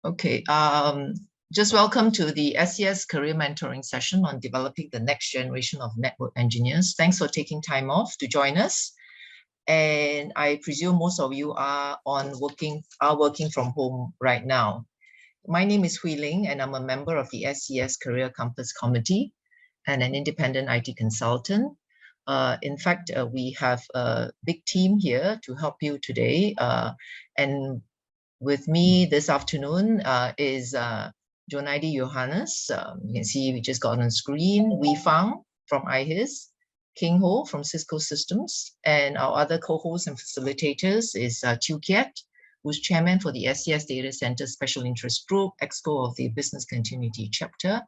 Okay, just welcome to the SES Career Mentoring Session on developing the next generation of network engineers. Thanks for taking time off to join us. And I presume most of you are working from home right now. My name is Hui Ling, and I'm a member of the SES Career Campus Committee and an independent IT consultant. In fact, we have a big team here to help you today. And with me this afternoon is Jonaidi Johannes. You can see we just got on screen. Wei Fang from IHIS, King Ho from Cisco Systems, and our other co-hosts and facilitators is Chiu Kiat, who's chairman for the SES Data Center Special Interest Group, EXCO of the Business Continuity Chapter,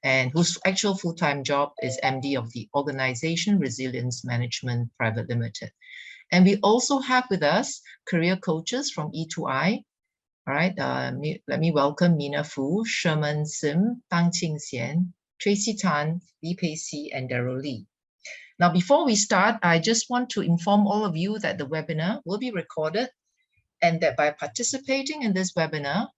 and whose actual full-time job is MD of the Organization Resilience Management Private Limited. And we also have with us career coaches from E2I. All right, let me welcome Mina Fu, Sherman Sim, Tang Qing Xian, Tracy Tan, Li Pei Si, and Daryl Lee. Now, before we start, I just want to inform all of you that the webinar will be recorded and that by participating in this webinar,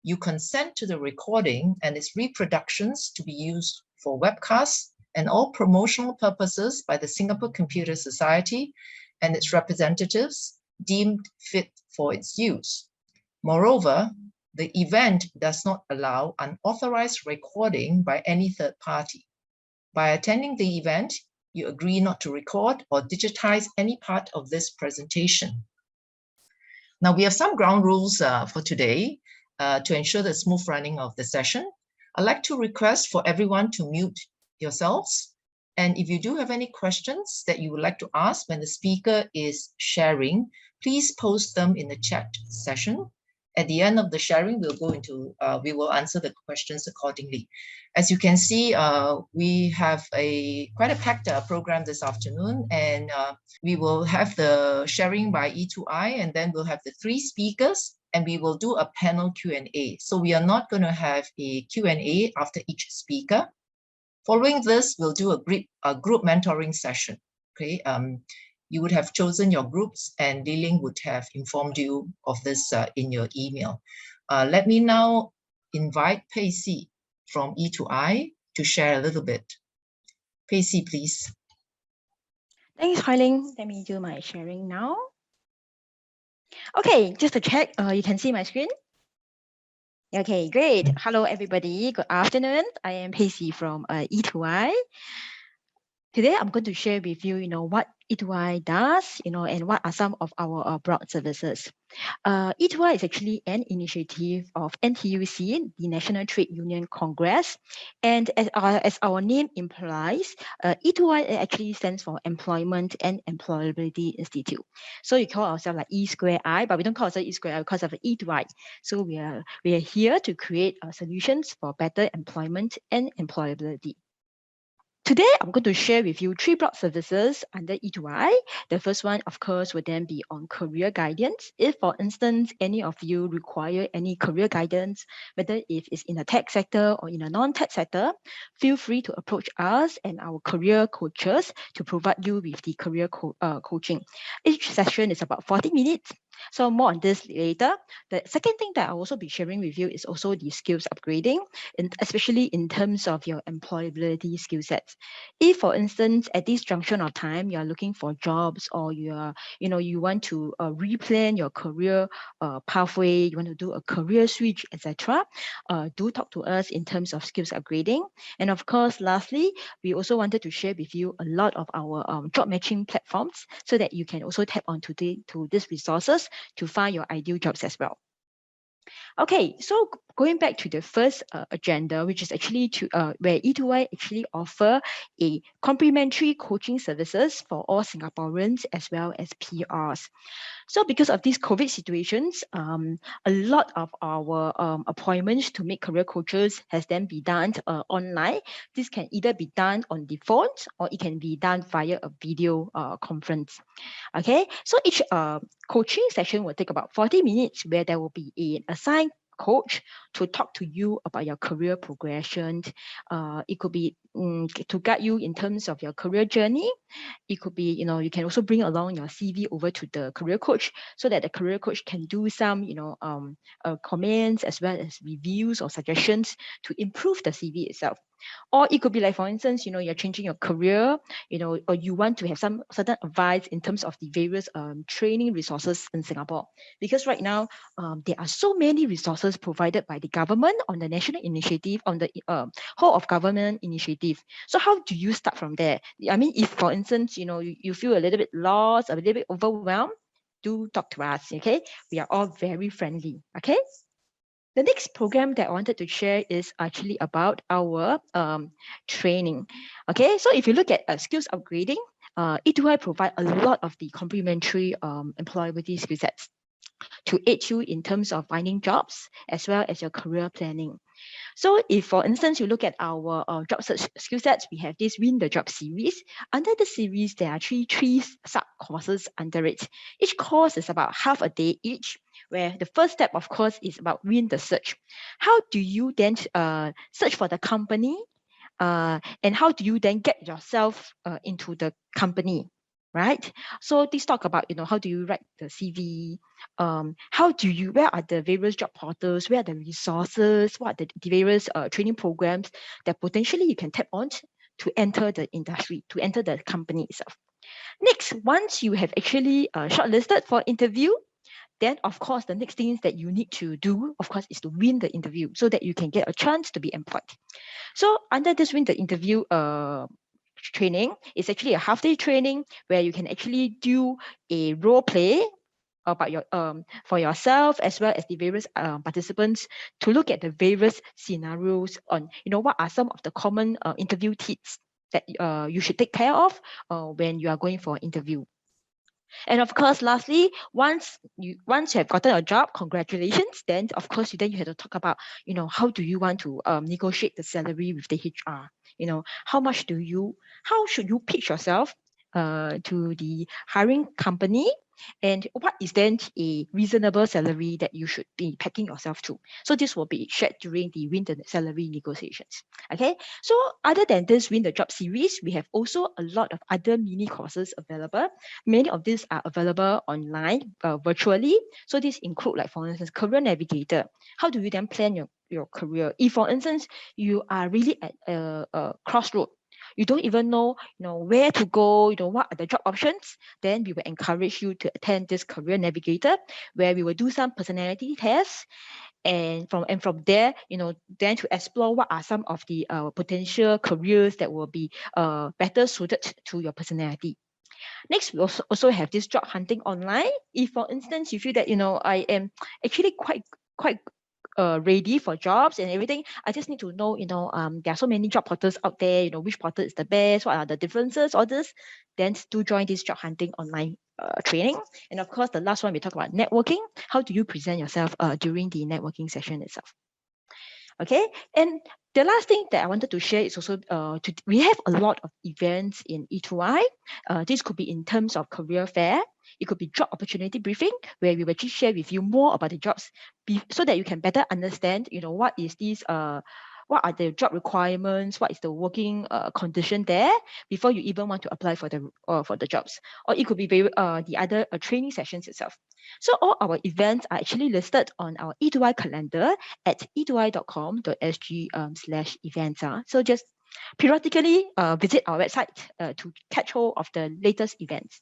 you consent to the recording and its reproductions to be used for webcasts and all promotional purposes by the Singapore Computer Society and its representatives deemed fit for its use. Moreover, the event does not allow unauthorized recording by any third party. By attending the event, you agree not to record or digitize any part of this presentation. Now, we have some ground rules for today to ensure the smooth running of the session. I'd like to request for everyone to mute yourselves. And if you do have any questions that you would like to ask when the speaker is sharing, please post them in the chat session. At the end of the sharing, we will answer the questions accordingly. As you can see, we have quite a packed program this afternoon, and we will have the sharing by E2I, and then we'll have the 3 speakers, and we will do a panel Q&A. So we are not going to have a Q&A after each speaker. Following this, we'll do a group mentoring session. Okay. You would have chosen your groups, and Li-Ling would have informed you of this in your email. Let me now invite Pei Si from E2I to share a little bit. Pei Si, please. Thanks, Hui Ling. Let me do my sharing now. Okay, just to check, you can see my screen? Okay, great. Hello, everybody. Good afternoon. I am Pei Si from E2I. Today, I'm going to share with you, what E2I does, and what are some of our broad services. E2I is actually an initiative of NTUC, the National Trade Union Congress. And as our name implies, E2I actually stands for Employment and Employability Institute. So we call ourselves like E2I, but we don't call ourselves E2I because of E2I. So we are here to create solutions for better employment and employability. Today, I'm going to share with you 3 broad services under E2I. The first one, of course, would then be on career guidance. If, for instance, any of you require any career guidance, whether if it's in the tech sector or in a non-tech sector, feel free to approach us and our career coaches to provide you with the career coaching. Each session is about 40 minutes. So more on this later. The second thing that I'll also be sharing with you is also the skills upgrading, especially in terms of your employability skill sets. If, for instance, at this junction of time, you're looking for jobs, or you want to replan your career pathway, you want to do a career switch, etc., do talk to us in terms of skills upgrading. And of course, lastly, we also wanted to share with you a lot of our job matching platforms so that you can also tap onto these resources to find your ideal jobs as well. Okay, so going back to the first agenda, which is actually where E2I actually offer a complimentary coaching services for all Singaporeans as well as PRs. So because of these COVID situations, a lot of our appointments to make career coaches has then been done online. This can either be done on the phone or it can be done via a video conference. Okay, so each coaching session will take about 40 minutes where there will be an assigned coach to talk to you about your career progression. It could be to guide you in terms of your career journey. It could be, you can also bring along your CV over to the career coach so that the career coach can do some, comments as well as reviews or suggestions to improve the CV itself. Or it could be like, for instance, you're changing your career, or you want to have some certain advice in terms of the various training resources in Singapore. Because right now, there are so many resources provided by the government on the national initiative, on the whole of government initiative. So how do you start from there? I mean, if, for instance, you feel a little bit lost, a little bit overwhelmed, do talk to us, okay? We are all very friendly, okay? The next program that I wanted to share is actually about our training. Okay, so if you look at skills upgrading, E2I provide a lot of the complementary employability skill sets to aid you in terms of finding jobs as well as your career planning. So if, for instance, you look at our job search skill sets, we have this Win the Job series. Under the series, there are three sub-courses under it. Each course is about half a day each, where the first step, of course, is about Win the Search. How do you then search for the company? And how do you then get yourself into the company? Right. So this talk about, how do you write the CV? Where are the various job portals? Where are the resources? What are the various training programs that potentially you can tap on to enter the industry, to enter the company itself? Next, once you have actually shortlisted for interview, then of course the next thing that you need to do, of course, is to win the interview so that you can get a chance to be employed. So under this Win the Interview training, it's actually a half-day training where you can actually do a role play about your for yourself as well as the various participants to look at the various scenarios on what are some of the common interview tips that you should take care of when you are going for an interview. And of course, lastly, once you have gotten a job, congratulations. Then of course you have to talk about how do you want to negotiate the salary with the HR. How should you pitch yourself to the hiring company, and what is then a reasonable salary that you should be packing yourself to. So this will be shared during the Win the Salary negotiations. Okay, so other than this Win the Job series, we have also a lot of other mini courses available. Many of these are available online virtually. So these include, like, for instance, Career Navigator. How do you then plan your career? If, for instance, you are really at a crossroad, you don't even know, where to go, what are the job options, then we will encourage you to attend this Career Navigator, where we will do some personality tests, and from there, then to explore what are some of the potential careers that will be better suited to your personality. Next, we also have this job hunting online. If, for instance, you feel that I am actually quite ready for jobs and everything, I just need to know, there are so many job portals out there, which portal is the best, what are the differences, all this, then do join this job hunting online training. And of course, the last one, we talk about networking. How do you present yourself during the networking session itself? Okay, and the last thing that I wanted to share is also we have a lot of events in E2I. This could be in terms of career fair. It could be job opportunity briefing, where we will just share with you more about the jobs, so that you can better understand, what is this what are the job requirements, what is the working condition there before you even want to apply for the jobs. Or it could be the other training sessions itself. So all our events are actually listed on our E2I calendar at e2i.com.sg/events. So just periodically visit our website to catch hold of the latest events.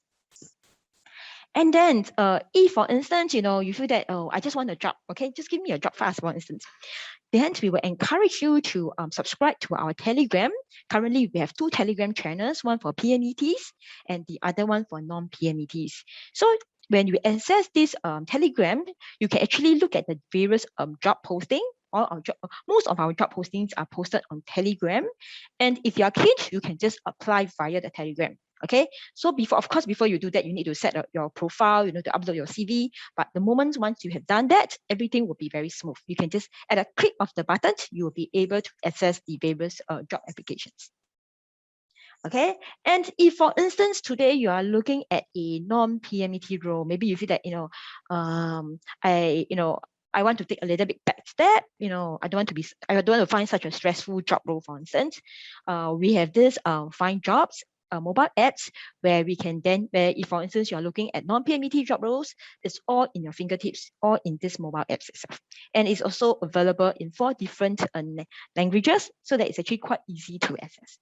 And then if, for instance, you feel that, I just want a job, okay, just give me a job fast, for instance. Then we will encourage you to subscribe to our Telegram. Currently, we have 2 Telegram channels, one for PMETs and the other one for non-PMETs. So when you access this Telegram, you can actually look at the various job posting. Most of our job postings are posted on Telegram. And if you are keen, you can just apply via the Telegram. Okay, so before you do that, you need to set up your profile, to upload your CV. But once you have done that, everything will be very smooth. You can just, at a click of the button, you will be able to access the various job applications. Okay, and if, for instance, today you are looking at a non-PMET role, maybe you feel that I want to take a little bit back step. I don't want to find such a stressful job role, for instance. We have this Find Jobs mobile apps where we can then, if for instance you're looking at non-PMET job roles, it's all in your fingertips, all in this mobile apps itself. And it's also available in 4 different languages, so that it's actually quite easy to access.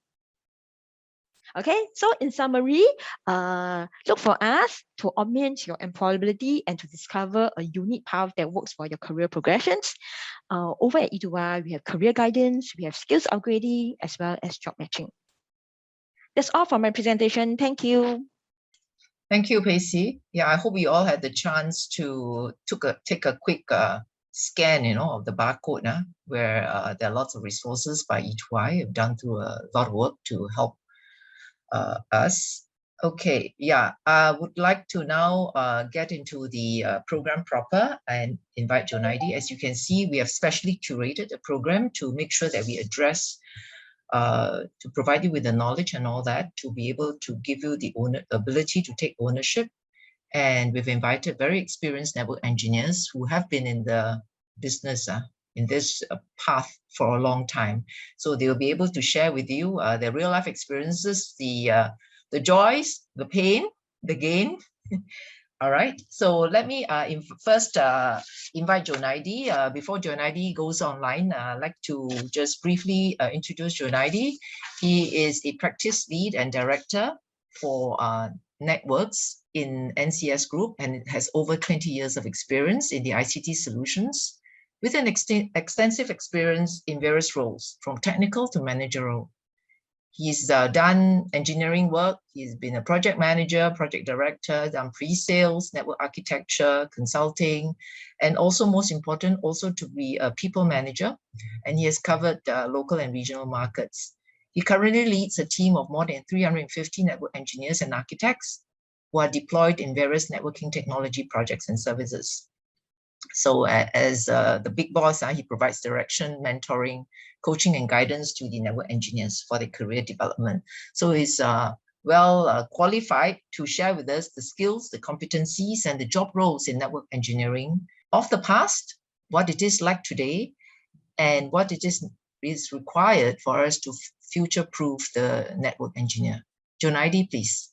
Okay, so in summary, look for us to augment your employability and to discover a unique path that works for your career progressions. Over at E2Y, we have career guidance, we have skills upgrading, as well as job matching. That's all for my presentation. Thank you. Thank you, Pacey. Yeah, I hope we all had the chance to take a quick scan, of the barcode, where there are lots of resources by E2Y. Have done through a lot of work to help us. Okay, yeah, I would like to now get into the program proper and invite Jonaidi. As you can see, we have specially curated a program to make sure that we address, to provide you with the knowledge and all that, to be able to give you the ability to take ownership. And we've invited very experienced network engineers who have been in the business, in this path for a long time. So they'll be able to share with you their real life experiences, the joys, the pain, the gain. All right, so let me first invite Jonaidi. Before Jonaidi goes online, I'd like to just briefly introduce Jonaidi. He is a practice lead and director for networks in NCS Group, and has over 20 years of experience in the ICT solutions, with an extensive experience in various roles, from technical to managerial. He's done engineering work. He's been a project manager, project director, done pre-sales, network architecture, consulting, and also most important, also to be a people manager. And he has covered local and regional markets. He currently leads a team of more than 350 network engineers and architects who are deployed in various networking technology projects and services. So as the big boss, he provides direction, mentoring, coaching, and guidance to the network engineers for their career development. So he's well qualified to share with us the skills, the competencies, and the job roles in network engineering of the past, what it is like today, and what it is required for us to future-proof the network engineer. Jonaidi, please.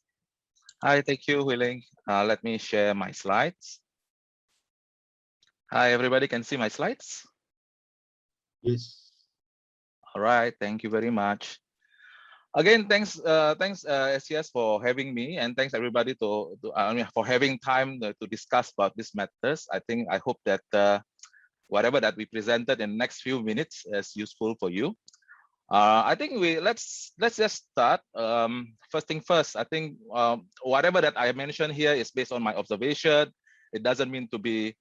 Hi, thank you, Hui-Ling. Let me share my slides. Hi, everybody can see my slides? Yes. All right, thank you very much. Again, thanks SCS for having me, and thanks everybody for having time to discuss about these matters. I hope that whatever that we presented in the next few minutes is useful for you. I think let's just start. First thing first, I think whatever that I mentioned here is based on my observation. It doesn't mean to be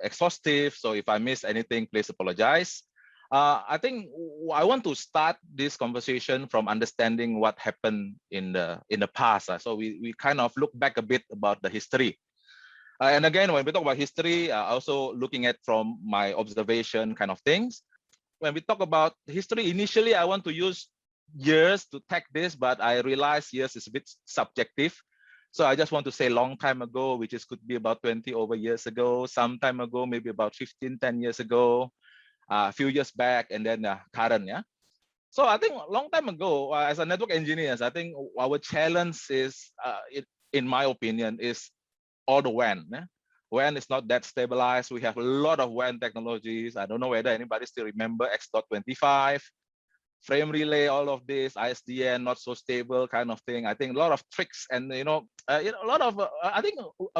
exhaustive, so if I miss anything, please apologize. I think I want to start this conversation from understanding what happened in the past. So we kind of look back a bit about the history. And again, when we talk about history, also looking at from my observation kind of things. When we talk about history, initially I want to use years to tag this, but I realize years is a bit subjective. So I just want to say long time ago, which could be about 20 over years ago, some time ago, maybe about 15, 10 years ago, a few years back, and then current, yeah. So I think a long time ago, as a network engineers, I think our challenge is, in my opinion, is all the WAN. Yeah? WAN is not that stabilized. We have a lot of WAN technologies. I don't know whether anybody still remember X.25. Frame relay, all of this, ISDN, not so stable kind of thing. I think a lot of tricks, and a lot of I think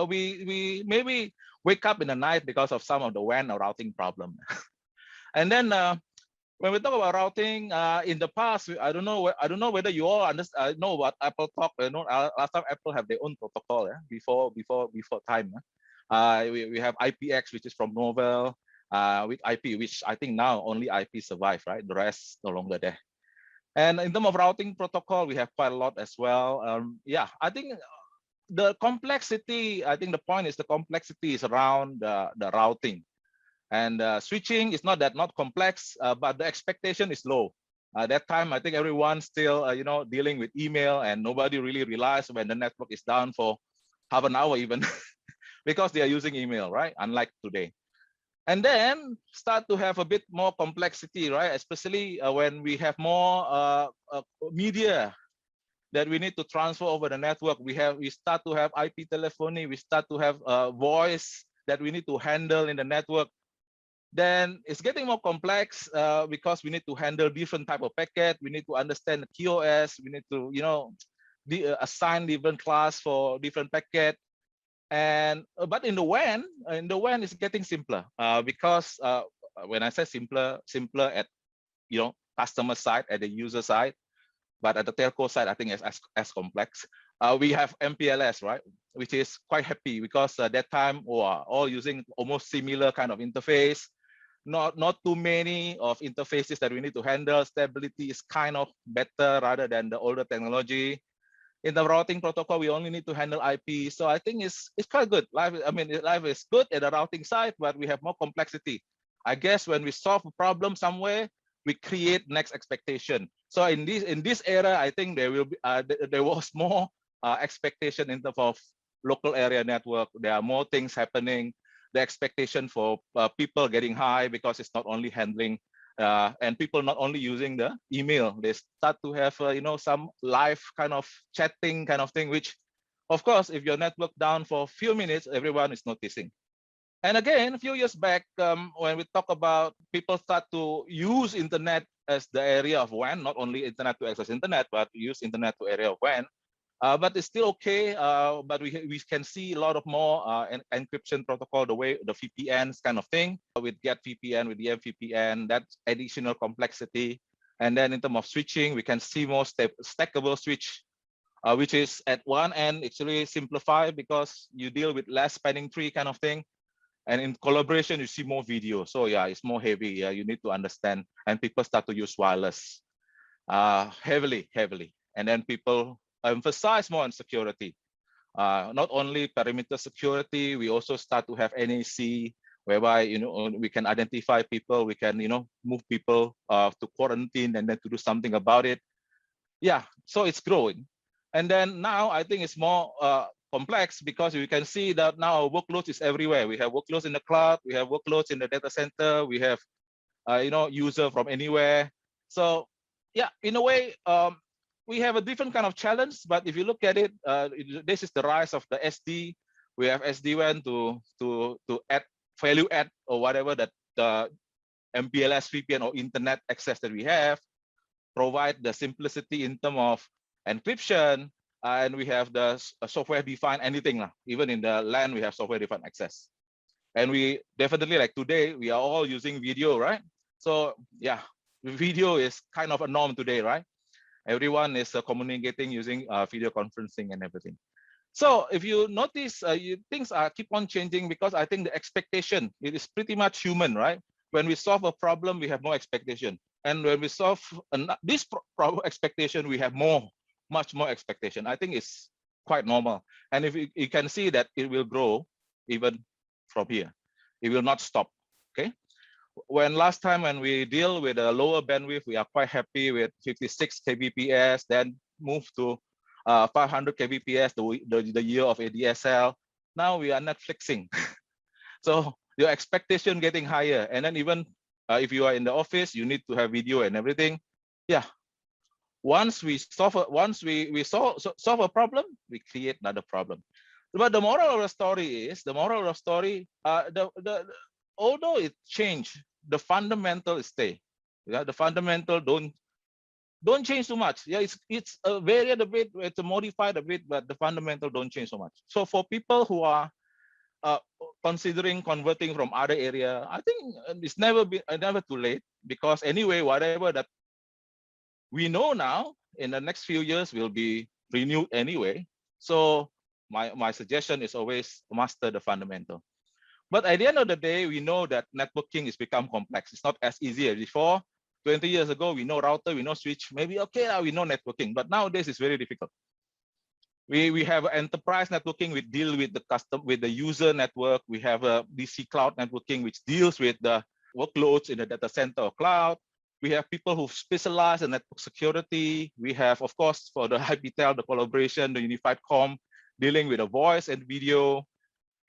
we maybe wake up in the night because of some of the WAN or routing problem. And then when we talk about routing in the past, I don't know whether you all know what Apple talk. Last time Apple have their own protocol, before time. We have IPX, which is from Novell. With IP, which I think now only IP survive, right? The rest no longer there. And in terms of routing protocol, we have quite a lot as well. Yeah, I think the complexity, I think the point is the complexity is around the routing. And switching is not complex, but the expectation is low. That time, I think everyone's still, dealing with email, and nobody really realizes when the network is down for half an hour even, because they are using email, right? Unlike today. And then start to have a bit more complexity, right? Especially when we have more media that we need to transfer over the network. We start to have IP telephony. We start to have voice that we need to handle in the network. Then it's getting more complex because we need to handle different type of packet. We need to understand the QoS. We need to, assign different class for different packet. And but in the WAN it's getting simpler because when I say simpler at customer side, at the user side, but at the telco side, I think it's as complex. We have MPLS, right, which is quite happy because that time we are all using almost similar kind of interface. Not too many of interfaces that we need to handle. Stability is kind of better rather than the older technology. In the routing protocol, we only need to handle IP. So I think it's quite good. Life is good at the routing side, but we have more complexity. I guess when we solve a problem somewhere, we create next expectation. So in this era, I think there will be there was more expectation in terms of local area network. There are more things happening. The expectation for people getting high because it's not only handling and people not only using the email, they start to have some live kind of chatting kind of thing, which of course if your network down for a few minutes, everyone is noticing. And again, a few years back, when we talk about people start to use internet as the area of WAN, not only internet to access internet, but use internet to area of WAN. But it's still okay. But we can see a lot of more encryption protocol, the way the VPNs kind of thing with get VPN, with the VPN, that's additional complexity. And then in terms of switching, we can see more stackable switch, which is at one end it's really simplified because you deal with less spanning tree kind of thing. And in collaboration, you see more video. So yeah, it's more heavy. Yeah, you need to understand. And people start to use wireless heavily. And then people emphasize more on security. Not only perimeter security, we also start to have NAC, whereby we can identify people, we can move people to quarantine and then to do something about it. Yeah, so it's growing. And then now I think it's more complex because you can see that now our workloads is everywhere. We have workloads in the cloud, we have workloads in the data center, we have user from anywhere. So yeah, in a way, we have a different kind of challenge. But if you look at it, this is the rise of the SD. We have SD-WAN to add value add or whatever that the MPLS VPN or internet access that we have, provide the simplicity in terms of encryption. And we have the software-defined anything. Even in the LAN, we have software-defined access. And we definitely, like today, we are all using video, right? So yeah, video is kind of a norm today, right? Everyone is communicating using video conferencing and everything. So if you notice, things keep on changing because I think the expectation, it is pretty much human, right? When we solve a problem, we have more expectation. And when we solve this problem expectation, we have much more expectation. I think it's quite normal. And if you can see that it will grow even from here, it will not stop, okay? When last time when we deal with a lower bandwidth, we are quite happy with 56 kbps, then move to 500 kbps, the year of ADSL. Now we are Netflixing. So your expectation getting higher. And then even if you are in the office, you need to have video and everything. Yeah. Once we solve solve a problem, we create another problem. But the moral of the story is, although it changed, the fundamental stay. Yeah, the fundamental don't change too much. Yeah, it's varied a bit, it's modified a bit, but the fundamental don't change so much. So for people who are considering converting from other area, I think it's never too late, because anyway, whatever that we know now in the next few years will be renewed anyway. So my suggestion is always master the fundamental. But at the end of the day, we know that networking has become complex. It's not as easy as before. 20 years ago, we know router, we know switch, maybe okay, we know networking, but nowadays it's very difficult. We have enterprise networking, we deal with the user network. We have a DC cloud networking, which deals with the workloads in the data center or cloud. We have people who specialize in network security. We have, of course, for the IPTEL, the collaboration, the unified com, dealing with the voice and video.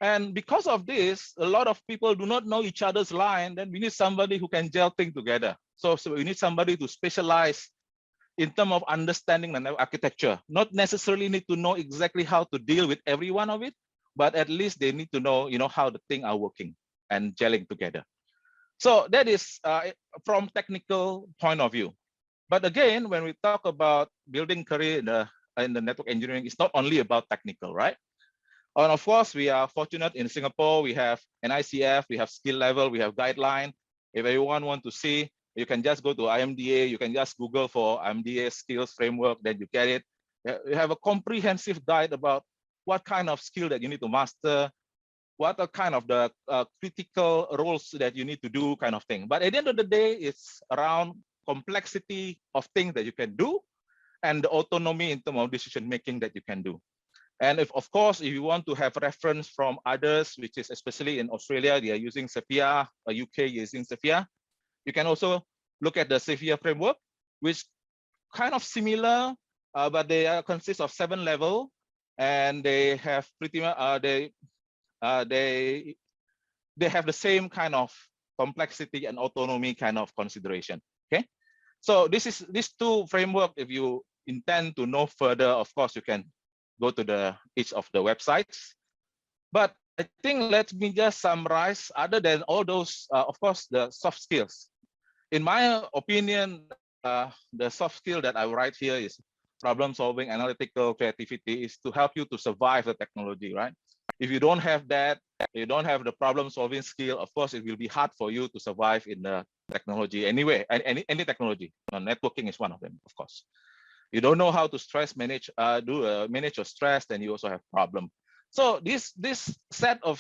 And because of this, a lot of people do not know each other's line. Then we need somebody who can gel things together. So we need somebody to specialize in terms of understanding the network architecture. Not necessarily need to know exactly how to deal with every one of it, but at least they need to know, how the things are working and gelling together. So that is from technical point of view. But again, when we talk about building career in the network engineering, it's not only about technical, right? And of course, we are fortunate in Singapore. We have NICF, we have skill level, we have guideline. If anyone want to see, you can just go to IMDA. You can just Google for IMDA skills framework, then you get it. You have a comprehensive guide about what kind of skill that you need to master, what are kind of the critical roles that you need to do, kind of thing. But at the end of the day, it's around complexity of things that you can do and the autonomy in terms of decision making that you can do. And of course, if you want to have reference from others, which is especially in Australia, they are using SAFIA, UK using SAFIA. You can also look at the SAFIA framework, which kind of similar, but they consist of 7 levels, and they have pretty much they have the same kind of complexity and autonomy kind of consideration. Okay, so these 2 framework. If you intend to know further, of course, you can go to each of the websites. But I think let me just summarize. Other than all those, of course, the soft skills. In my opinion, the soft skill that I write here is problem solving, analytical creativity, is to help you to survive the technology, right? If you don't have that, you don't have the problem solving skill, of course, it will be hard for you to survive in the technology anyway, any technology. Networking is one of them, of course. You don't know how to manage your stress, then you also have problem. So this set of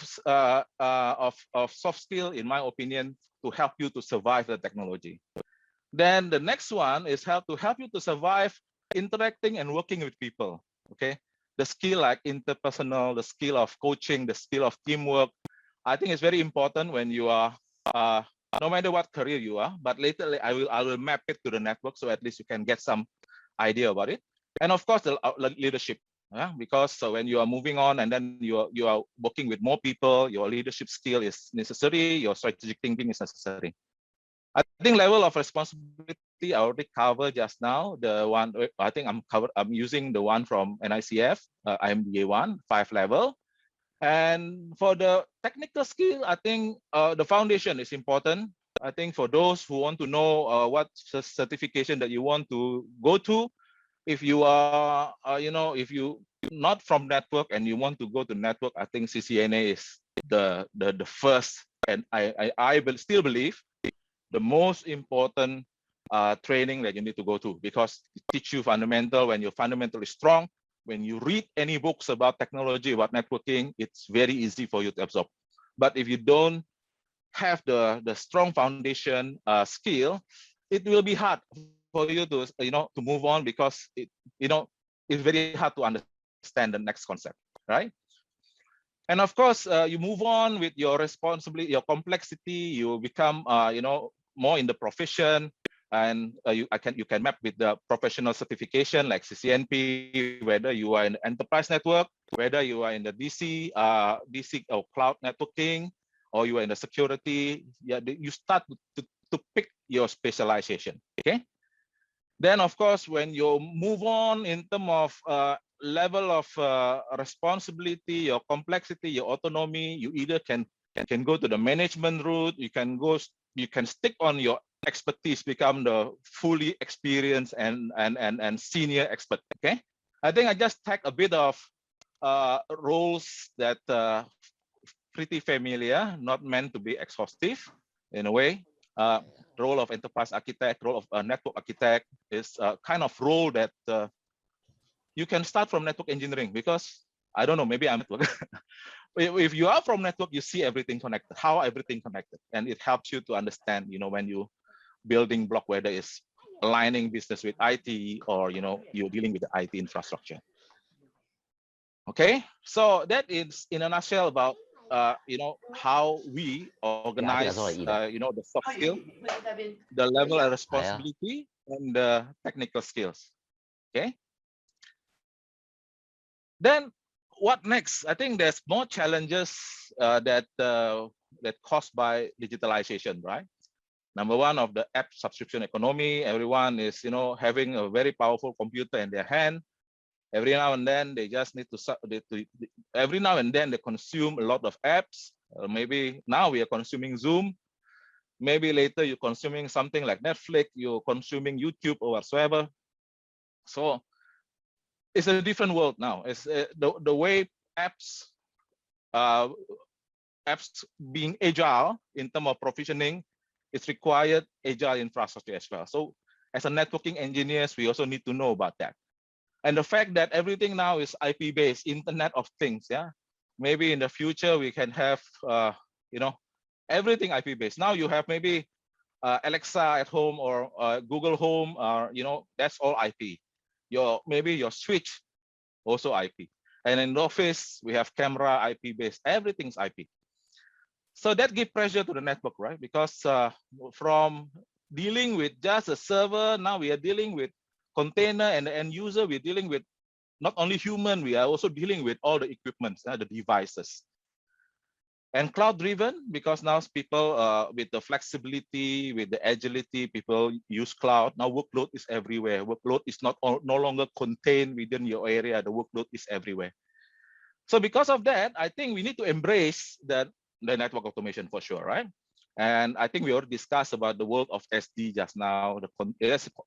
soft skill, in my opinion, to help you to survive the technology. Then the next one is to help you to survive interacting and working with people. Okay, the skill like interpersonal, the skill of coaching, the skill of teamwork. I think it's very important when you are no matter what career you are. But later I will map it to the network, so at least you can get some idea about it. And of course, the leadership. Because when you are moving on and then you are working with more people, your leadership skill is necessary, your strategic thinking is necessary. I think level of responsibility I already covered just now. The one I think I'm using the one from NICF, IMDA 1, 5 level. And for the technical skill, I think the foundation is important. I think for those who want to know what certification that you want to go to, if you are, if you not from network and you want to go to network, I think CCNA is the first, and I still believe the most important training that you need to go to, because it teach you fundamental. When you're fundamentally strong, when you read any books about technology, about networking, it's very easy for you to absorb. But if you don't have the strong foundation skill, it will be hard for you to to move on, because it's very hard to understand the next concept, right? And of course, you move on with your responsibility, your complexity. You become more in the profession, and you can map with the professional certification like CCNP, whether you are in the enterprise network, whether you are in the DC or cloud networking, or you are in the security. Yeah, you start to pick your specialization. Okay. Then of course, when you move on in terms of level of responsibility, your complexity, your autonomy, you either can go to the management route, you can stick on your expertise, become the fully experienced and senior expert. Okay, I think I just take a bit of roles that pretty familiar, not meant to be exhaustive in a way. Role of enterprise architect, role of network architect is a kind of role that you can start from network engineering, because I don't know, maybe I'm network. If you are from network, you see everything connected, how everything connected, and it helps you to understand, when you building block, whether it's aligning business with IT or you're dealing with the IT infrastructure. Okay, so that is in a nutshell about how we organize the soft skill, the level of responsibility, and the technical skills. Okay, then what next? I think there's more challenges that caused by digitalization, right? Number one, of the app subscription economy. Everyone is, having a very powerful computer in their hand. Every now and then they just need to every now and then they consume a lot of apps. Maybe now we are consuming Zoom. Maybe later you're consuming something like Netflix, you're consuming YouTube or whatsoever. So it's a different world now. It's the way apps being agile in terms of provisioning, it's required agile infrastructure as well. So as a networking engineers, we also need to know about that. And the fact that everything now is IP-based, Internet of Things, yeah. Maybe in the future we can have, everything IP-based. Now you have maybe Alexa at home or Google Home, or that's all IP. Maybe your switch also IP. And in the office we have camera IP-based. Everything's IP. So that gives pressure to the network, right? Because from dealing with just a server, now we are dealing with container, and the end user, we're dealing with not only human, we are also dealing with all the equipments, the devices. And cloud driven, because now people with the flexibility, with the agility, people use cloud. Now workload is everywhere. Workload is no longer contained within your area. The workload is everywhere. So because of that, I think we need to embrace the network automation for sure, right? And I think we already discussed about the world of SD just now.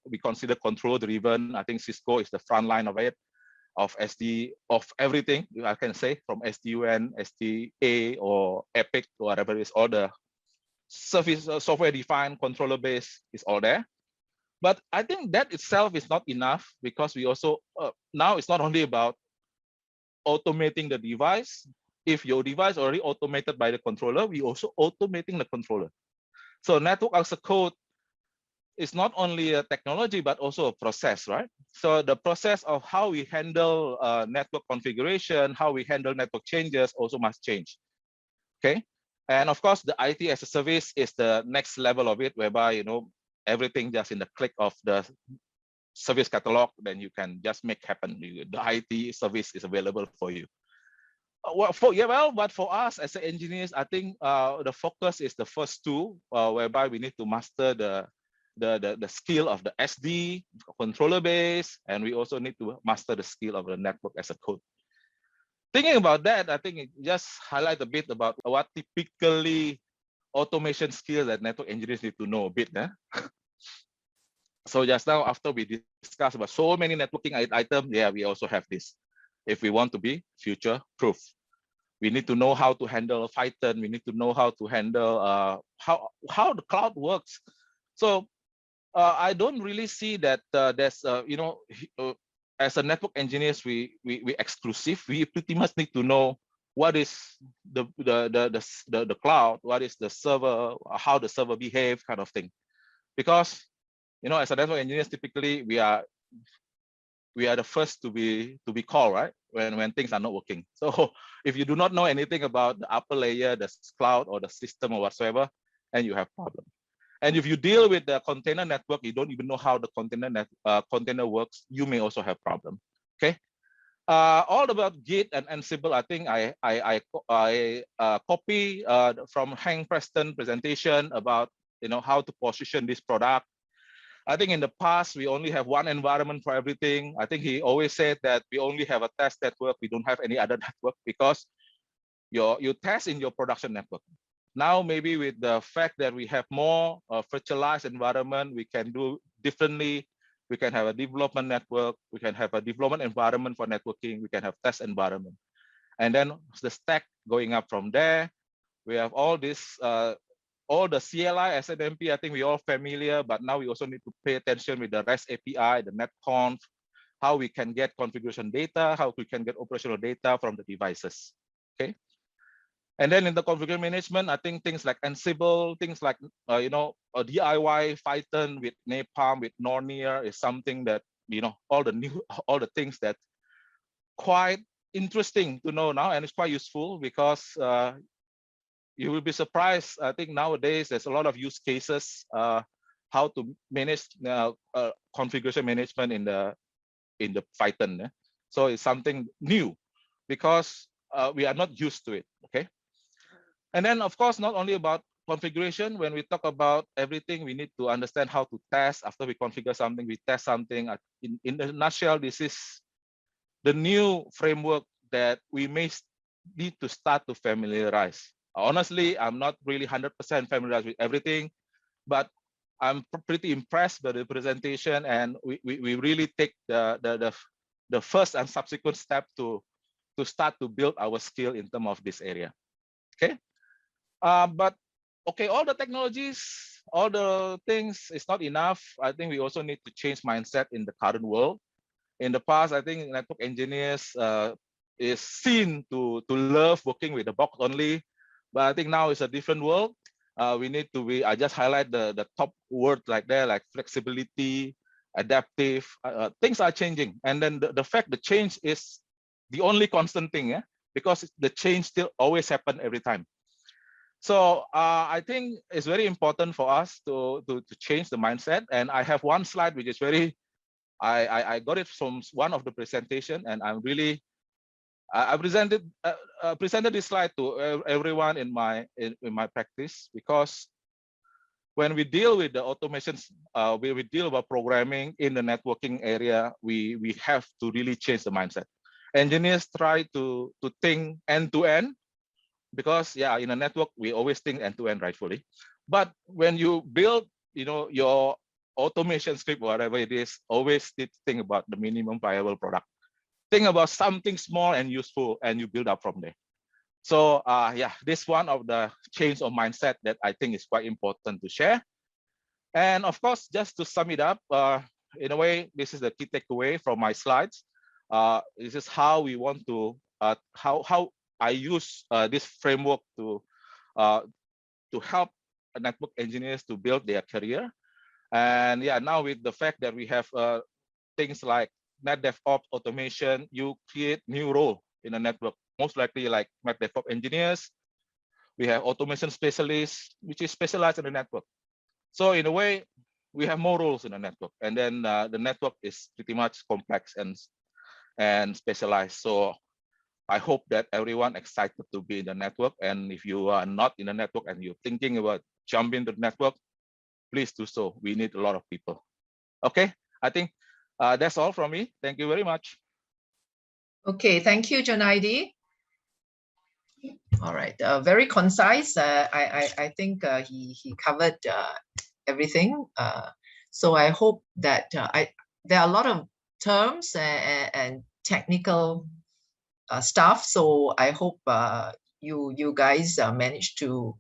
We consider control driven. I think Cisco is the front line of it, of SD, of everything, I can say, from SD-WAN, SDA, or Epic, or whatever it is, all the service, software defined, controller based is all there. But I think that itself is not enough, because we also, now it's not only about automating the device. If your device already automated by the controller, we also automating the controller. So network as a code is not only a technology, but also a process, right? So the process of how we handle network configuration, how we handle network changes also must change, okay? And of course, the IT as a service is the next level of it, whereby, everything just in the click of the service catalog, then you can just make happen. The IT service is available for you. But for us as engineers, I think the focus is the first two, whereby we need to master the skill of the SD controller base, and we also need to master the skill of the network as a code. Thinking about that, I think it just highlight a bit about what typically automation skills that network engineers need to know a bit. So just now, after we discussed about so many networking items, yeah, we also have this. If we want to be future proof, we need to know how to handle Python. We need to know how to handle how the cloud works. So I don't really see that there's as a network engineers, we exclusive. We pretty much need to know what is the cloud, what is the server, how the server behave, kind of thing. Because as a network engineers, typically we are the first to be called, right? When things are not working. So if you do not know anything about the upper layer, the cloud or the system or whatsoever, and you have problem. And if you deal with the container network, you don't even know how the container works, you may also have problem. Okay. All about Git and Ansible, I think I copy from Hank Preston presentation about how to position this product. I think in the past, we only have one environment for everything. I think he always said that we only have a test network. We don't have any other network, because you test in your production network. Now, maybe with the fact that we have more virtualized environment, we can do differently. We can have a development network. We can have a development environment for networking. We can have test environment. And then the stack going up from there. We have all this, all the CLI, SNMP, I think we're all familiar, but now we also need to pay attention with the REST API, the netconf, how we can get configuration data, how we can get operational data from the devices, okay? And then in the configuration management, I think things like Ansible, things like, a DIY Python with Napalm, with Nornier is something that, all the things that quite interesting to know now, and it's quite useful, because you will be surprised. I think nowadays there's a lot of use cases how to manage configuration management in the Python. So it's something new. because we are not used to it. Okay. And then, of course, not only about configuration. When we talk about everything, we need to understand how to test. After we configure something, we test something. In a nutshell, this is the new framework that we may need to start to familiarize. Honestly, I'm not really 100% familiarized with everything, but I'm pretty impressed by the presentation, and we really take the first and subsequent step to start to build our skill in terms of this area. Okay. But okay, all the technologies, all the things is not enough. I think we also need to change mindset in the current world. In the past, I think network engineers is seen to love working with the box only, but I think now it's a different world. We need to be, I just highlight the top words like there, like flexibility, adaptive, things are changing. And then the fact the change is the only constant thing, yeah? Because the change still always happen every time. So I think it's very important for us to change the mindset. And I have one slide which is very, I got it from one of the presentation, and I'm really, I presented this slide to everyone in my practice, because when we deal with the automations, we deal about programming in the networking area, we have to really change the mindset. Engineers try to think end to end, because yeah, in a network we always think end to end, rightfully. But when you build, your automation script, whatever it is, always think about the minimum viable product. Think about something small and useful, and you build up from there. So yeah, this one of the change of mindset that I think is quite important to share. And of course, just to sum it up, in a way, this is the key takeaway from my slides. This is how we want to, how I use this framework to help network engineers to build their career. And yeah, now with the fact that we have things like NetDevOps automation, you create new role in a network, most likely like NetDevOps engineers. We have automation specialists, which is specialized in the network. So in a way, we have more roles in the network, and then the network is pretty much complex and specialized. So I hope that everyone excited to be in the network. And if you are not in the network and you're thinking about jumping the network, please do so. We need a lot of people. Okay, I think that's all from me. Thank you very much. Okay, thank you, Junaidi. All right, very concise. I think he covered everything. So I hope that there are a lot of terms and technical stuff. So I hope you guys manage to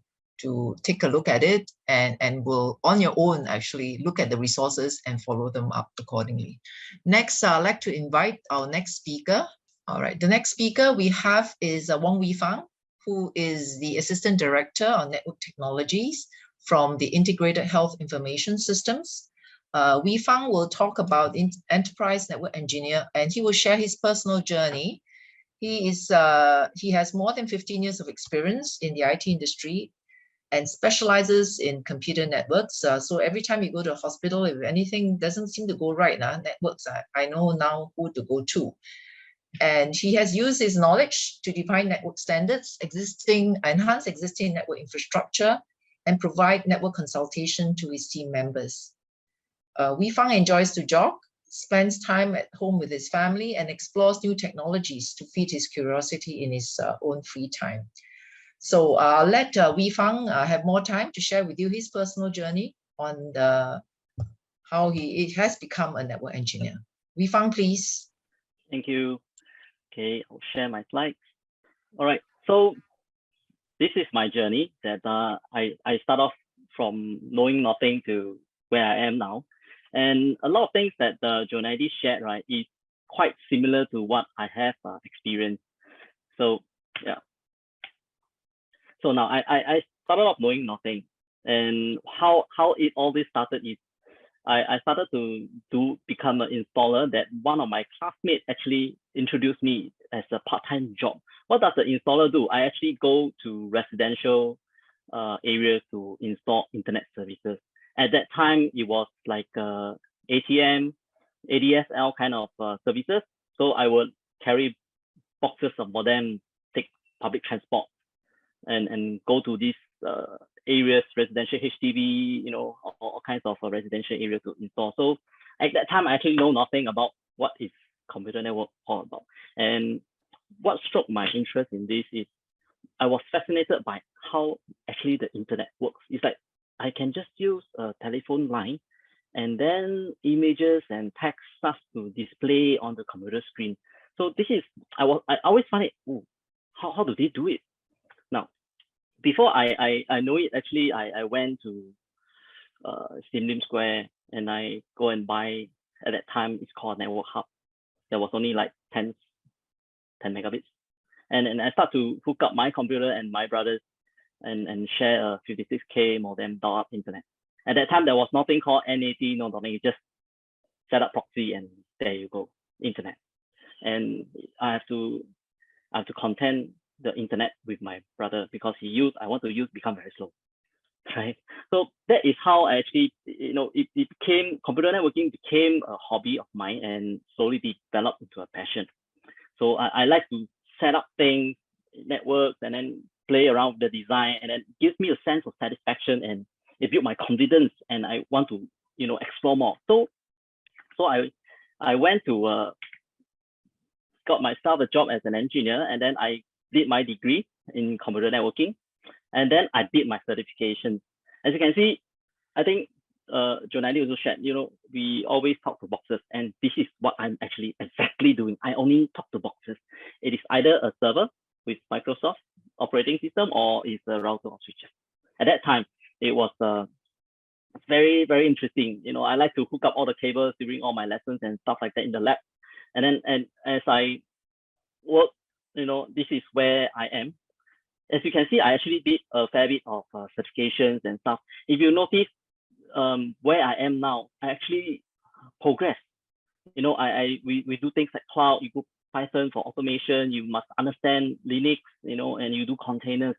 take a look at it and will on your own actually look at the resources and follow them up accordingly. Next, I'd like to invite our next speaker. All right, the next speaker we have is Wong Wei Fang, who is the Assistant Director on Network Technologies from the Integrated Health Information Systems. Wei Fang will talk about enterprise network engineer, and he will share his personal journey. He has more than 15 years of experience in the IT industry and specializes in computer networks. So every time you go to a hospital, if anything doesn't seem to go right, networks, I know now who to go to. And he has used his knowledge to define network standards, enhance existing network infrastructure, and provide network consultation to his team members. Wei Fang enjoys to jog, spends time at home with his family, and explores new technologies to feed his curiosity in his own free time. So I'll let Wei Fang have more time to share with you his personal journey on how he has become a network engineer. Wei Fang, please. Thank you. Okay, I'll share my slides. All right, so this is my journey that I start off from knowing nothing to where I am now. And a lot of things that Junaidi shared, right, is quite similar to what I have experienced. So yeah. So now I started off knowing nothing, and how all this started is I started to become an installer that one of my classmates actually introduced me as a part-time job. What does the installer do? I actually go to residential areas to install internet services. At that time, it was like ATM, ADSL kind of services. So I would carry boxes of modem, take public transport, and go to these areas, residential HDB, all kinds of residential areas to install. So at that time, I actually know nothing about what is computer network all about. And what struck my interest in this is I was fascinated by how actually the internet works. It's like I can just use a telephone line, and then images and text starts to display on the computer screen. So this is, I always find it, how do they do it? Now, before I know it, actually, I went to Sim Lim Square, and I go and buy, at that time, it's called Network Hub. There was only like 10 megabits. And I start to hook up my computer and my brother's and share a 56K modem dial-up internet. At that time, there was nothing called NAT, no nothing. You just set up proxy and there you go, internet. And I have to contend the internet with my brother because I want to use become very slow, right? So that is how I actually, it became, computer networking became a hobby of mine and slowly developed into a passion. So I like to set up things, networks, and then play around with the design, and then it gives me a sense of satisfaction, and it built my confidence, and I want to, explore more. So I went to got myself a job as an engineer, and then I did my degree in computer networking, and then I did my certification. As you can see, I think Jonali also shared, we always talk to boxes, and this is what I'm actually exactly doing. I only talk to boxes. It is either a server with Microsoft operating system or it's a router or switches. At that time, it was very, very interesting. I like to hook up all the cables during all my lessons and stuff like that in the lab. And as I work, this is where I am. As you can see, I actually did a fair bit of certifications and stuff. If you notice, where I am now, I actually progress. We do things like cloud, you go Python for automation, you must understand Linux, and you do containers.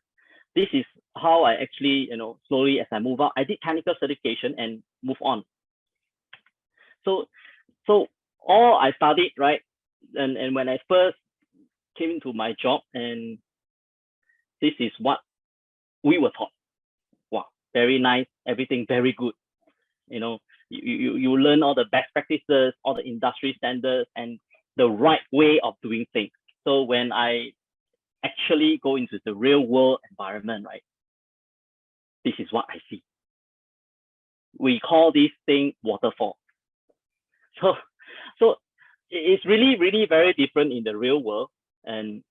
This is how I actually, slowly as I move up, I did technical certification and move on. So all I studied, right? And when I first came into my job, and this is what we were taught. Wow, very nice, everything very good. You learn all the best practices, all the industry standards, and the right way of doing things. So when I actually go into the real world environment, right, this is what I see. We call this thing waterfall. So it's really, really very different in the real world, and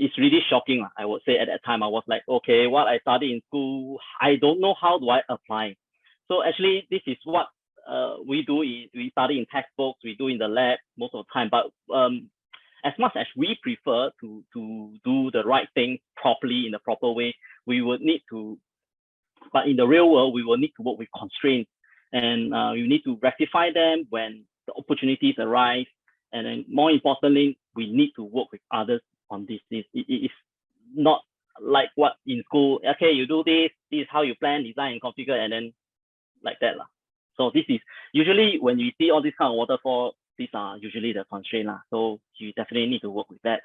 it's really shocking. I would say at that time, I was like, okay, what I studied in school, I don't know how do I apply. So actually, this is what we do. We study in textbooks, we do in the lab most of the time. But as much as we prefer to do the right thing properly in the proper way, we would need to, but in the real world, we will need to work with constraints, and you need to rectify them when the opportunities arise. And then more importantly, we need to work with others on this. It is not like what in school, okay, you do this is how you plan, design, and configure, and then like that. So this is usually when you see all this kind of waterfall, these are usually the constraints. So you definitely need to work with that.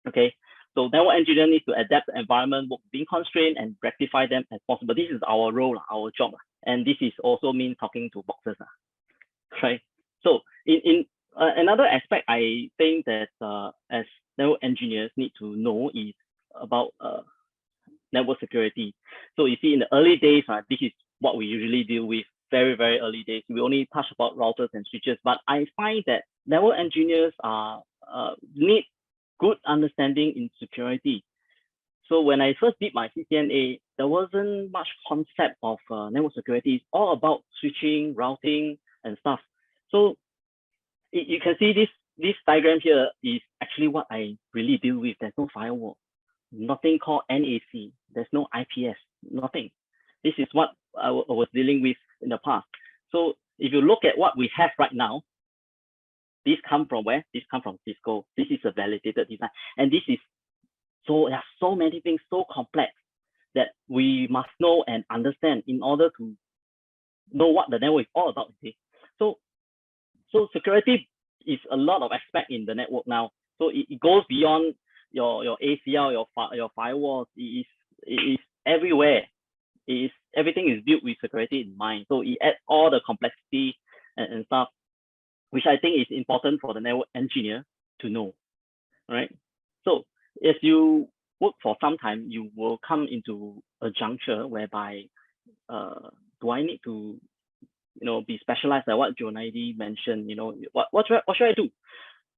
Okay, so network engineer needs to adapt the environment, work being constrained, and rectify them as possible. This is our role, our job. And this is also mean talking to boxes. Right? So in another aspect I think that as network engineers need to know is about network security. So you see in the early days, this is what we usually deal with, very, very early days. We only touch about routers and switches, but I find that network engineers need good understanding in security. So when I first did my CCNA, there wasn't much concept of network security. It's all about switching, routing, and stuff. So you can see this diagram here is actually what I really deal with. There's no firewall, nothing called NAC. There's no IPS, nothing. This is what I was dealing with in the past. So if you look at what we have right now, this come from where? This come from Cisco. This is a validated design. And this is, so there are so many things so complex that we must know and understand in order to know what the network is all about. So security it's a lot of aspect in the network now. So it goes beyond your ACL, your firewalls. It is everywhere. Everything is built with security in mind. So it adds all the complexity and stuff, which I think is important for the network engineer to know, right? So as you work for some time, you will come into a juncture whereby do I need to be specialized, like what Jonaidi mentioned, what should I do?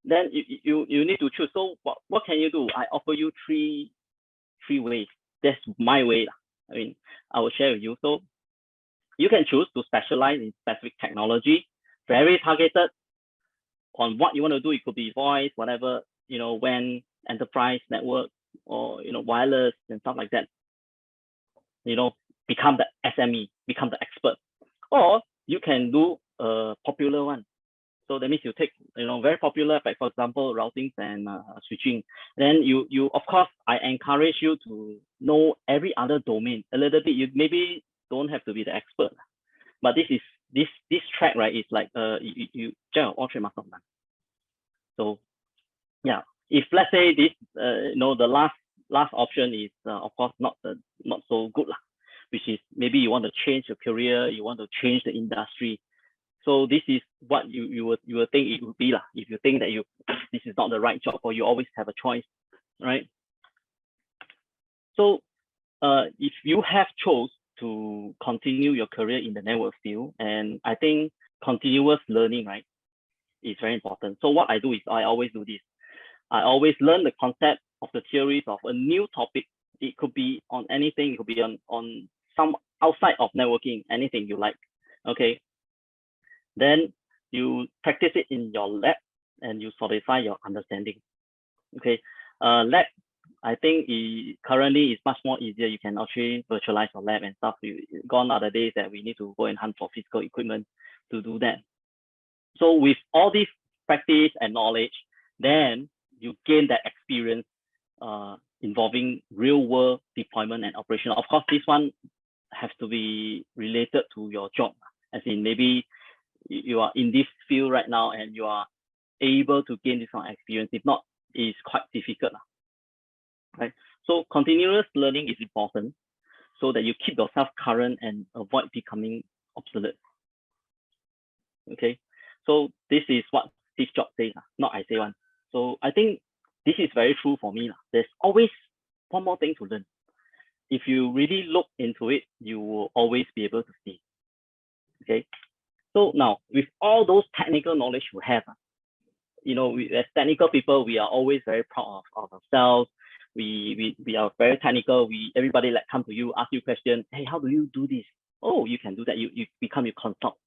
Then you need to choose. So what can you do? I offer you three ways. That's my way. I mean, I will share with you. So you can choose to specialize in specific technology, very targeted on what you want to do. It could be voice, whatever, WAN, enterprise network, or wireless and stuff like that. Become the SME, become the expert. Or you can do a popular one. So that means you take very popular, like for example, routings and switching. Then you of course, I encourage you to know every other domain a little bit. You maybe don't have to be the expert, but this track, right, is like you all three must have done. So yeah, if let's say this the last option is of course not so good lah, which is maybe you want to change your career, you want to change the industry. So this is what you would think it would be lah. If you think that this is not the right job, or you always have a choice, right? So if you have chose to continue your career in the network field, and I think continuous learning, right, is very important. So what I do is I always do this. I always learn the concept of the theories of a new topic. It could be on anything. It could be on some outside of networking, anything you like. Okay. Then you practice it in your lab and you solidify your understanding. Okay. Lab, I think currently is much more easier. You can actually virtualize your lab and stuff. Gone are the days that we need to go and hunt for physical equipment to do that. So with all this practice and knowledge, then you gain that experience involving real world deployment and operation. Of course, this one has to be related to your job, as in maybe you are in this field right now and you are able to gain this kind of experience. If not, it's quite difficult, right? So continuous learning is important so that you keep yourself current and avoid becoming obsolete. Okay, so this is what Steve Jobs says, not I say one. So I think this is very true for me. There's always one more thing to learn. If you really look into it, you will always be able to see. Okay. So now, with all those technical knowledge you have, as technical people, we are always very proud of ourselves. We are very technical. Everybody like come to you, ask you questions. Hey, how do you do this? Oh, you can do that. You become your consult,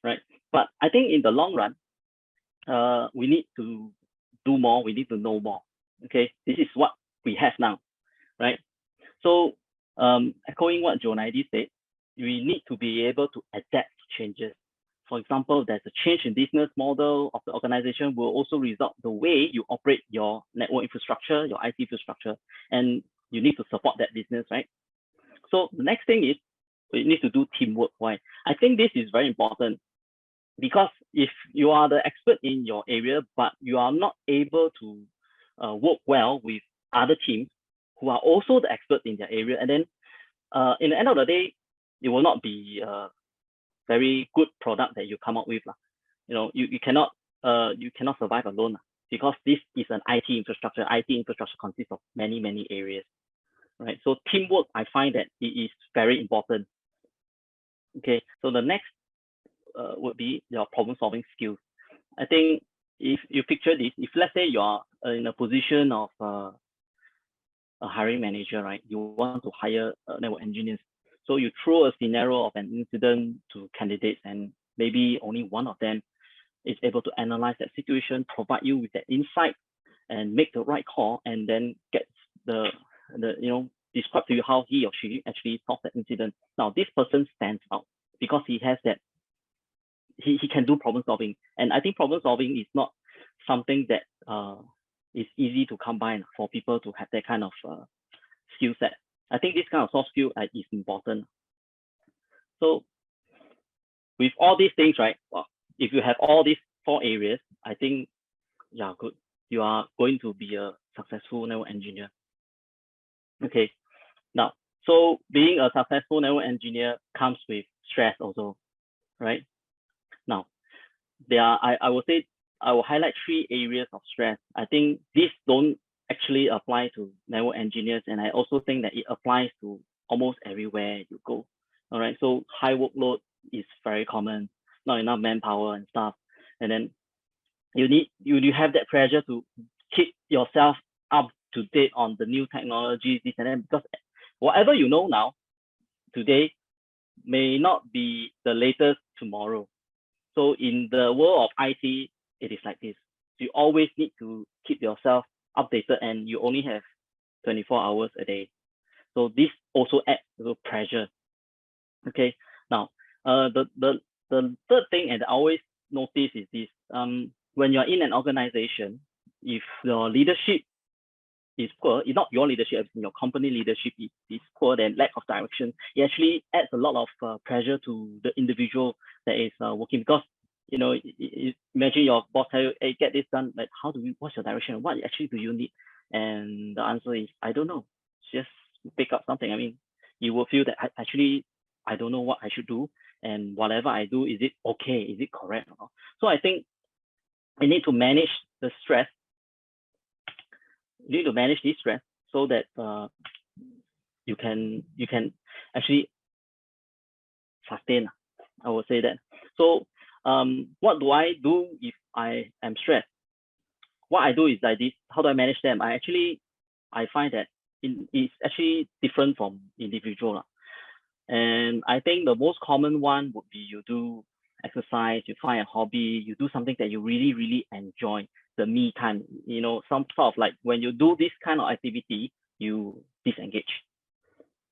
right? But I think in the long run, we need to do more. We need to know more. Okay, this is what we have now, right? So, echoing what Jonaidi said, we need to be able to adapt to changes. For example, there's a change in business model of the organization will also result the way you operate your network infrastructure, your IT infrastructure, and you need to support that business, right? So the next thing is you need to do teamwork. Why? I think this is very important because if you are the expert in your area, but you are not able to work well with other teams who are also the experts in their area, and then in the end of the day, it will not be very good product that you come up with. You cannot survive alone because this is an IT infrastructure. IT infrastructure consists of many areas, right? So teamwork, I find that it is very important. Okay, so the next would be your problem-solving skills. I think if you picture this, if let's say you are in a position of a hiring manager, right? You want to hire network engineers. So you throw a scenario of an incident to candidates, and maybe only one of them is able to analyze that situation, provide you with that insight, and make the right call, and then get describe to you how he or she actually solved that incident. Now this person stands out because he has that. He can do problem solving, and I think problem solving is not something that is easy to combine for people to have that kind of skill set. I think this kind of soft skill is important. So with all these things, right? Well, if you have all these 4 areas, I think, yeah, good. You are going to be a successful network engineer. Okay, now, so being a successful network engineer comes with stress also, right? Now, I will say, I will highlight 3 areas of stress. I think these don't actually apply to network engineers, and I also think that it applies to almost everywhere you go. All right, so high workload is very common, not enough manpower and stuff, and then you have that pressure to keep yourself up to date on the new technologies, this and that, because whatever you know now today may not be the latest tomorrow. So in the world of IT, it is like this. You always need to keep yourself updated, and you only have 24 hours a day. So this also adds to pressure. Okay. Now, the third thing, and I always notice, is this: when you're in an organization, if your leadership is poor, it's not your leadership, your company leadership is poor, then lack of direction, it actually adds a lot of pressure to the individual that is working, because, you know, imagine your boss tell you, hey, get this done, like, what's your direction? What actually do you need? And the answer is, I don't know, just pick up something. I mean, you will feel that actually, I don't know what I should do, and whatever I do, is it okay? Is it correct? So I think I need to manage the stress. You need to manage this stress so that you can actually sustain. I would say that. So what do I do if I am stressed? What I do is like this. How do I manage them? I find that it's actually different from individual. And I think the most common one would be you do exercise, you find a hobby, you do something that you really, really enjoy. The me time, you know, some sort of like when you do this kind of activity, you disengage.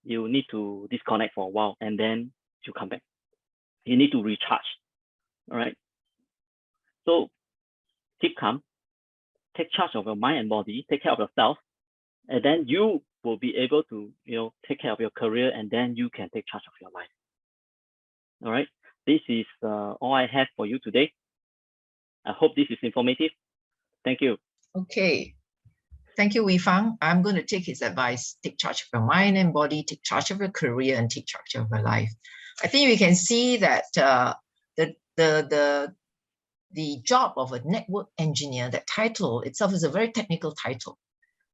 You need to disconnect for a while, and then you come back. You need to recharge. All right. So keep calm, take charge of your mind and body, take care of yourself, and then you will be able to, you know, take care of your career, and then you can take charge of your life. All right. This is all I have for you today. I hope this is informative. Thank you. Okay. Thank you, Wei Fang. I'm going to take his advice. Take charge of your mind and body, take charge of your career, and take charge of your life. I think we can see that the job of a network engineer, that title itself is a very technical title.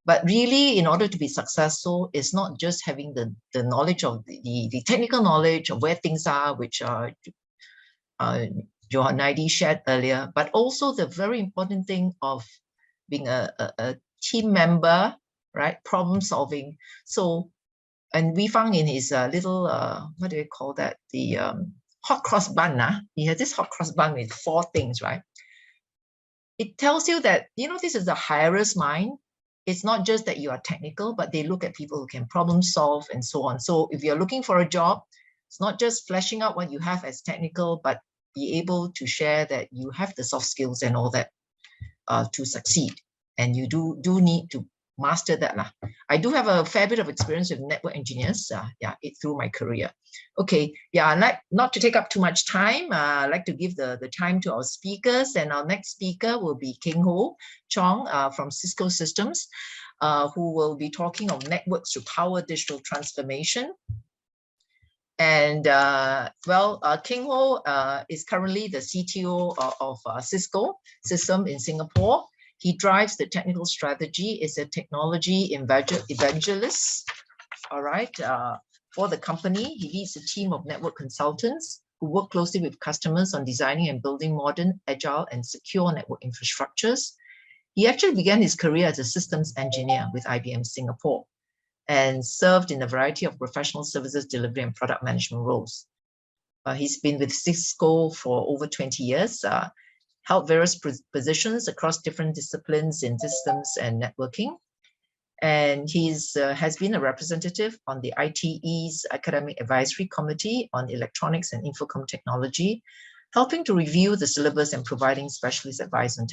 But really, in order to be successful, it's not just having the knowledge of the technical knowledge of where things are, which Johan Naidi shared earlier, but also the very important thing of being a team member, right? Problem solving. So, and Wei Fang in his little, what do we call that? The hot cross bun, he has this hot cross bun with 4 things, right? It tells you that, you know, this is the hirer's mind. It's not just that you are technical, but they look at people who can problem solve and so on. So if you're looking for a job, it's not just fleshing out what you have as technical, but be able to share that you have the soft skills and all that to succeed. And you do need to master that. I do have a fair bit of experience with network engineers, through my career. Okay, I'd like not to take up too much time. I'd like to give the time to our speakers, and our next speaker will be King Ho Chong from Cisco Systems, who will be talking of networks to power digital transformation. And King Ho is currently the CTO of Cisco System in Singapore. He drives the technical strategy, is a technology evangelist, all right, for the company. He leads a team of network consultants who work closely with customers on designing and building modern, agile, and secure network infrastructures. He actually began his career as a systems engineer with IBM Singapore and served in a variety of professional services delivery and product management roles. He's been with Cisco for over 20 years, held various positions across different disciplines in systems and networking. And he's has been a representative on the ITE's Academic Advisory Committee on Electronics and Infocom Technology, helping to review the syllabus and providing specialist advice on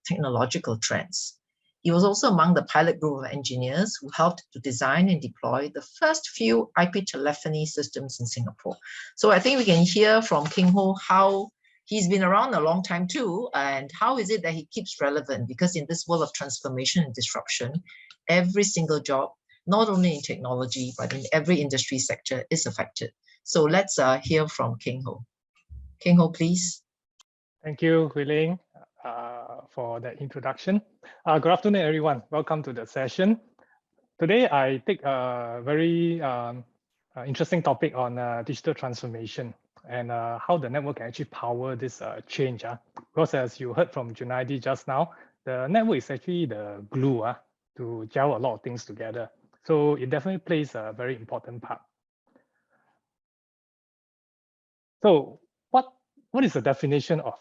technological trends. He was also among the pilot group of engineers who helped to design and deploy the first few IP telephony systems in Singapore. So I think we can hear from King Ho how He's been around a long time too. And how is it that he keeps relevant? Because in this world of transformation and disruption, every single job, not only in technology, but in every industry sector is affected. So let's hear from Keng Ho. Keng Ho, please. Thank you, Hui Ling, for that introduction. Good afternoon, everyone. Welcome to the session. Today, I take a very interesting topic on digital transformation and how the network can actually power this change. Because as you heard from Junaidi just now, the network is actually the glue to gel a lot of things together. So it definitely plays a very important part. So what is the definition of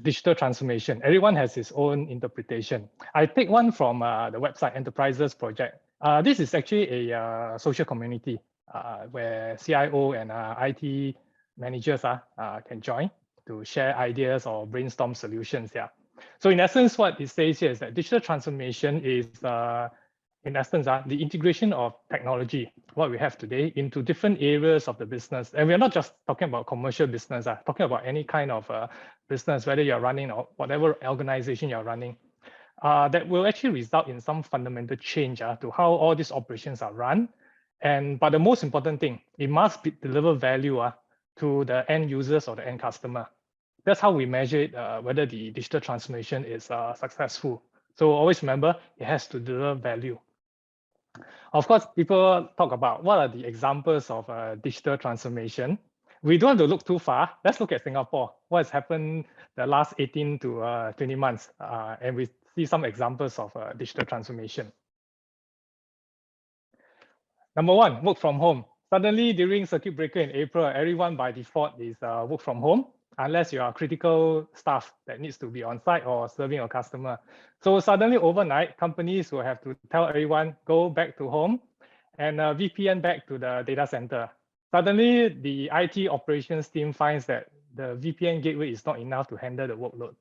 digital transformation? Everyone has his own interpretation. I take one from the website Enterprises Project. This is actually a social community where CIO and IT managers can join to share ideas or brainstorm solutions. Yeah. So in essence, what it says here is that digital transformation is in essence, the integration of technology, what we have today, into different areas of the business. And we're not just talking about commercial business, talking about any kind of business, whether you're running or whatever organization you're running, that will actually result in some fundamental change to how all these operations are run. But the most important thing, it must deliver value to the end users or the end customer. That's how we measure it, whether the digital transformation is successful. So always remember, it has to deliver value. Of course, people talk about what are the examples of digital transformation. We don't have to look too far. Let's look at Singapore. What has happened the last 18 to 20 months, and we see some examples of digital transformation. Number one, work from home. Suddenly, during circuit breaker in April, everyone by default is work from home, unless you are critical staff that needs to be on site or serving a customer. So suddenly overnight, companies will have to tell everyone, go back to home and VPN back to the data center. Suddenly, the IT operations team finds that the VPN gateway is not enough to handle the workload.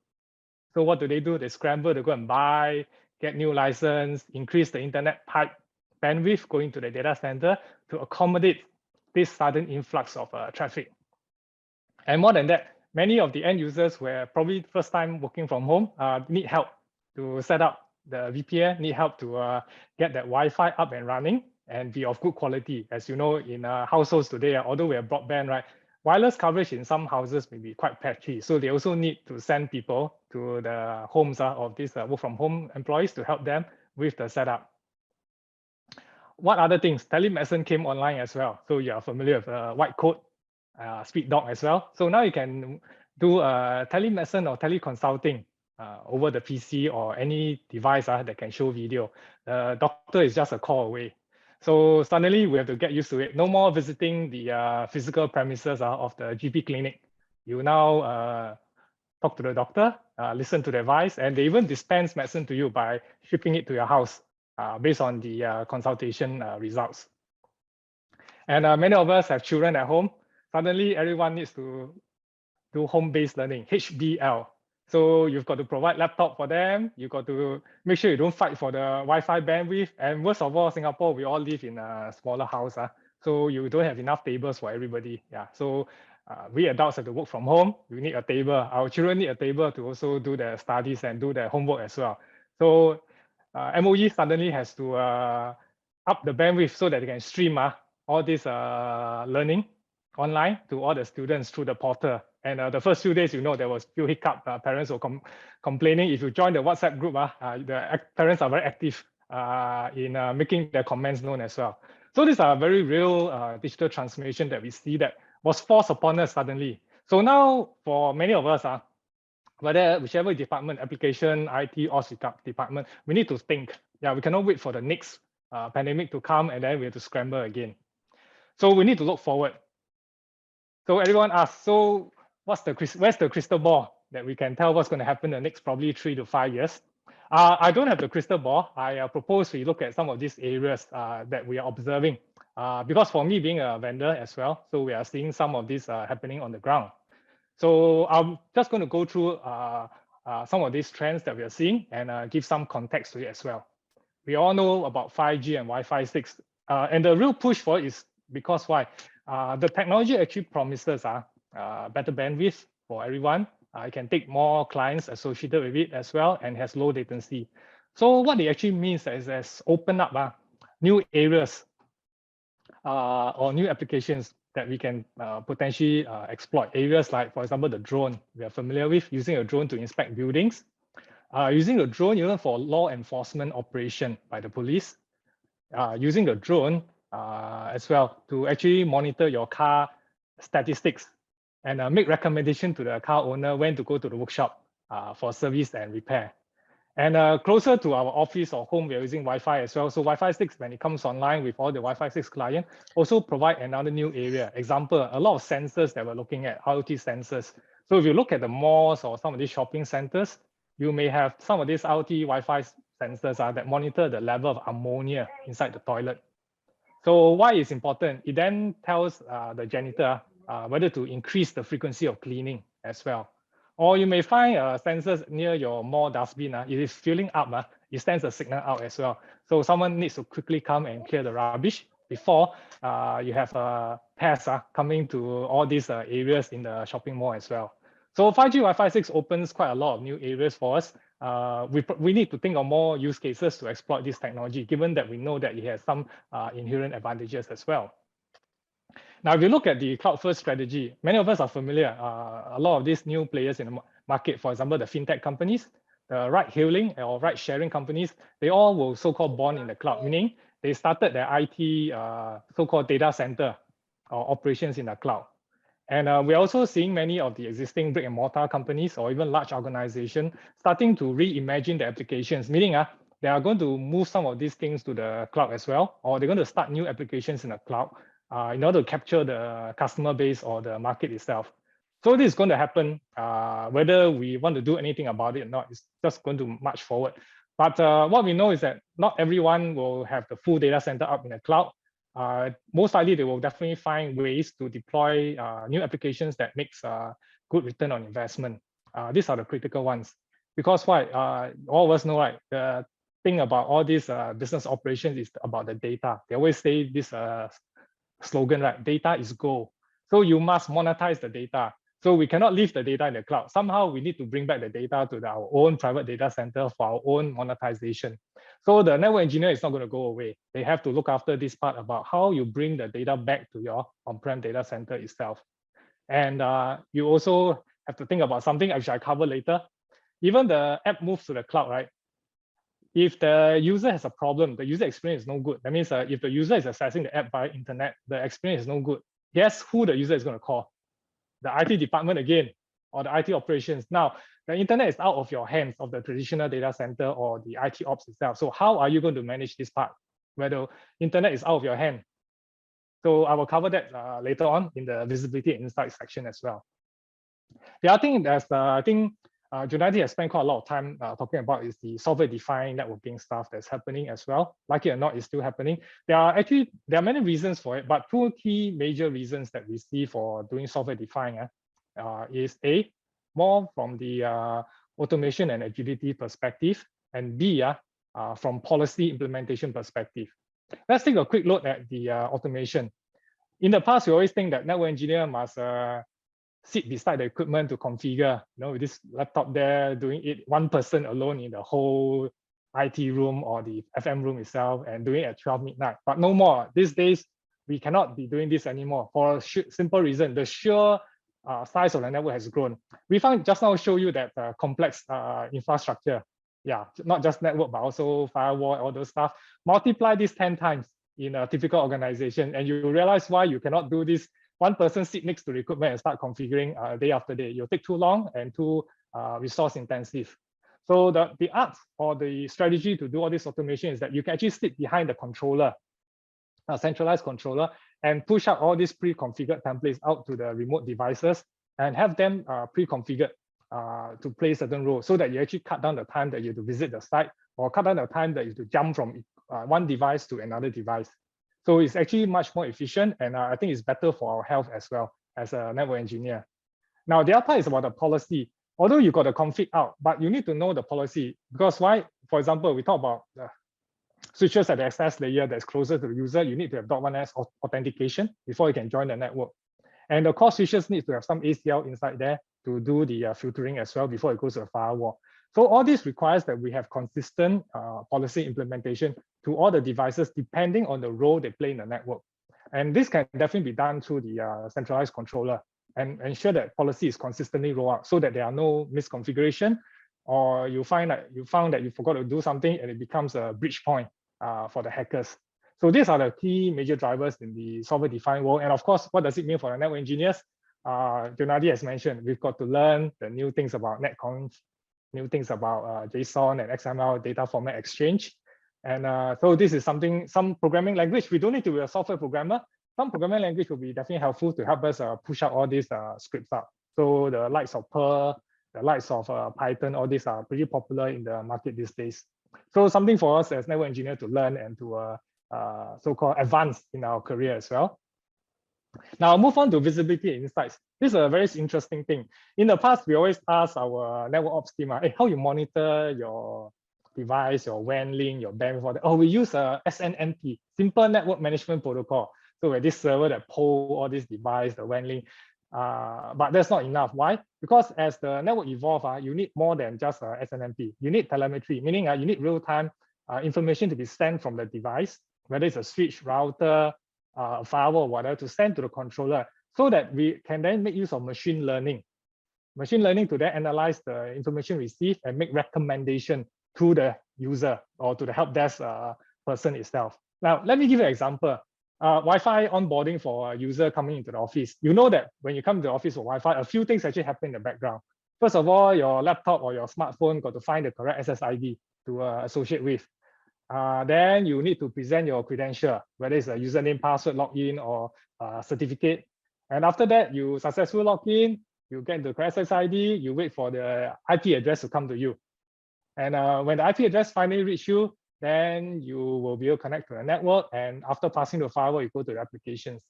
So what do? They scramble to go and buy, get new license, increase the internet pipe bandwidth going to the data center to accommodate this sudden influx of traffic. And more than that, many of the end users were probably first time working from home, need help to set up the VPN, need help to get that Wi-Fi up and running and be of good quality. As you know, in households today, although we have broadband, right, wireless coverage in some houses may be quite patchy. So they also need to send people to the homes of these work from home employees to help them with the setup. What other things? Telemedicine came online as well. So you are familiar with white coat, speed doc as well. So now you can do telemedicine or teleconsulting over the PC or any device that can show video. The doctor is just a call away. So suddenly we have to get used to it. No more visiting the physical premises of the GP clinic. You now talk to the doctor, listen to the advice, and they even dispense medicine to you by shipping it to your house based on the consultation results. And many of us have children at home. Suddenly, everyone needs to do home-based learning, HBL. So you've got to provide laptop for them. You've got to make sure you don't fight for the Wi-Fi bandwidth. And worst of all, Singapore, we all live in a smaller house. So you don't have enough tables for everybody. Yeah. So we adults have to work from home. We need a table. Our children need a table to also do their studies and do their homework as well. So MOE suddenly has to up the bandwidth so that they can stream all this learning online to all the students through the portal. And the first few days, there was few hiccup. Parents were complaining. If you join the WhatsApp group, the parents are very active in making their comments known as well. So these are very real digital transformation that we see that was forced upon us suddenly. So now for many of us, whichever department, application, IT, or department, we need to think. Yeah, we cannot wait for the next pandemic to come and then we have to scramble again. So we need to look forward. So everyone asks, so where's the crystal ball that we can tell what's going to happen in the next probably 3 to 5 years? I don't have the crystal ball. I propose we look at some of these areas that we are observing. Because for me, being a vendor as well, so we are seeing some of this happening on the ground. So I'm just going to go through some of these trends that we are seeing and give some context to it as well. We all know about 5G and Wi-Fi 6. And the real push for it is because why? The technology actually promises better bandwidth, for everyone. It can take more clients associated with it as well and has low latency. So what it actually means is has opened up new areas or new applications that we can potentially exploit. Areas like, for example, the drone we are familiar with, using a drone to inspect buildings, using a drone even for law enforcement operation by the police, using a drone as well to actually monitor your car statistics and make recommendation to the car owner when to go to the workshop for service and repair. And closer to our office or home, we're using Wi-Fi as well. So Wi-Fi 6, when it comes online with all the Wi-Fi 6 client, also provide another new area. Example, a lot of sensors that we're looking at, IoT sensors. So if you look at the malls or some of these shopping centers, you may have some of these IoT Wi-Fi sensors that monitor the level of ammonia inside the toilet. So why is important? It then tells the janitor whether to increase the frequency of cleaning as well. Or you may find sensors near your mall dustbin. It is filling up, it sends a signal out as well. So someone needs to quickly come and clear the rubbish before you have pests coming to all these areas in the shopping mall as well. So 5G Wi-Fi 6 opens quite a lot of new areas for us. We need to think of more use cases to exploit this technology, given that we know that it has some inherent advantages as well. Now, if you look at the cloud-first strategy, many of us are familiar. A lot of these new players in the market, for example, the fintech companies, the ride-hailing or ride-sharing companies, they all were so-called born in the cloud, meaning they started their IT so-called data center or operations in the cloud. And we're also seeing many of the existing brick and mortar companies or even large organizations starting to reimagine the applications, meaning they are going to move some of these things to the cloud as well, or they're going to start new applications in the cloud in order to capture the customer base or the market itself. So this is going to happen whether we want to do anything about it or not. It's just going to march forward. But what we know is that not everyone will have the full data center up in the cloud. Most likely, they will definitely find ways to deploy new applications that makes good return on investment. These are the critical ones. Because why? All of us know, right? The thing about all these business operations is about the data. They always say this slogan, right? Data is gold. So you must monetize the data. So we cannot leave the data in the cloud. Somehow we need to bring back the data to our own private data center for our own monetization. So the network engineer is not going to go away. They have to look after this part about how you bring the data back to your on-prem data center itself. And you also have to think about something which I cover later. Even the app moves to the cloud, right? If the user has a problem, the user experience is no good. That means if the user is accessing the app via internet, the experience is no good. Guess who the user is going to call? The IT department again, or the IT operations. Now, the internet is out of your hands of the traditional data center or the IT ops itself. So how are you going to manage this part where the internet is out of your hand? So I will cover that later on in the visibility and insight section as well. The other thing that's I think Junaidy has spent quite a lot of time talking about is the software-defined networking stuff that's happening as well. Like it or not, it's still happening. There are many reasons for it, but two key major reasons that we see for doing software-defined is A, more from the automation and agility perspective, and B, from policy implementation perspective. Let's take a quick look at the automation. In the past, we always think that network engineer must sit beside the equipment to configure, with this laptop there, doing it one person alone in the whole IT room or the FM room itself and doing it at 12 midnight. But no more. These days, we cannot be doing this anymore for a simple reason. The sheer size of the network has grown. We found just now show you that complex infrastructure. Yeah, not just network, but also firewall, all those stuff. Multiply this 10 times in a typical organization, and you realize why you cannot do this. One person sit next to the equipment and start configuring day after day. You'll take too long and too resource intensive. So the art or the strategy to do all this automation is that you can actually sit behind the controller, a centralized controller, and push out all these pre-configured templates out to the remote devices and have them pre-configured to play certain roles so that you actually cut down the time that you have to visit the site or cut down the time that you have to jump from one device to another device. So it's actually much more efficient, and I think it's better for our health as well as a network engineer. Now, the other part is about the policy. Although you got the config out, but you need to know the policy, because why? For example, we talk about switches at the access layer that's closer to the user. You need to have .1s authentication before you can join the network. And the core switches need to have some ACL inside there. to do the filtering as well before it goes to the firewall. So all this requires that we have consistent policy implementation to all the devices depending on the role they play in the network. And this can definitely be done through the centralized controller and ensure that policy is consistently rolled out so that there are no misconfiguration, or you found that you forgot to do something and it becomes a breach point for the hackers. So these are the key major drivers in the software-defined world. And of course, what does it mean for the network engineers? Junadi has mentioned, we've got to learn the new things about netconf, new things about JSON and XML data format exchange. And so this is some programming language. We don't need to be a software programmer. Some programming language will be definitely helpful to help us push out all these scripts out. So the likes of Perl, the likes of Python, all these are pretty popular in the market these days. So something for us as network engineer to learn and to so-called advance in our career as well. Now I'll move on to visibility and insights. This is a very interesting thing. In the past, we always ask our network ops team, hey, how you monitor your device, your WAN link, your bandwidth. Oh, we use a SNMP, Simple Network Management Protocol. So we have this server that pull all these devices, the WAN link. But that's not enough. Why? Because as the network evolves, you need more than just SNMP. You need telemetry, meaning you need real-time information to be sent from the device, whether it's a switch, router, firewall, whatever, to send to the controller, so that we can then make use of machine learning. Machine learning to then analyze the information received and make recommendation to the user or to the help desk person itself. Now, let me give you an example. Wi-Fi onboarding for a user coming into the office. You know that when you come to the office for Wi-Fi, a few things actually happen in the background. First of all, your laptop or your smartphone got to find the correct SSID to associate with. Then you need to present your credential, whether it's a username, password, login, or certificate. And after that, you successfully log in, you get the correct SSID, you wait for the IP address to come to you. And when the IP address finally reaches you, then you will be able to connect to the network. And after passing the firewall, you go to the applications.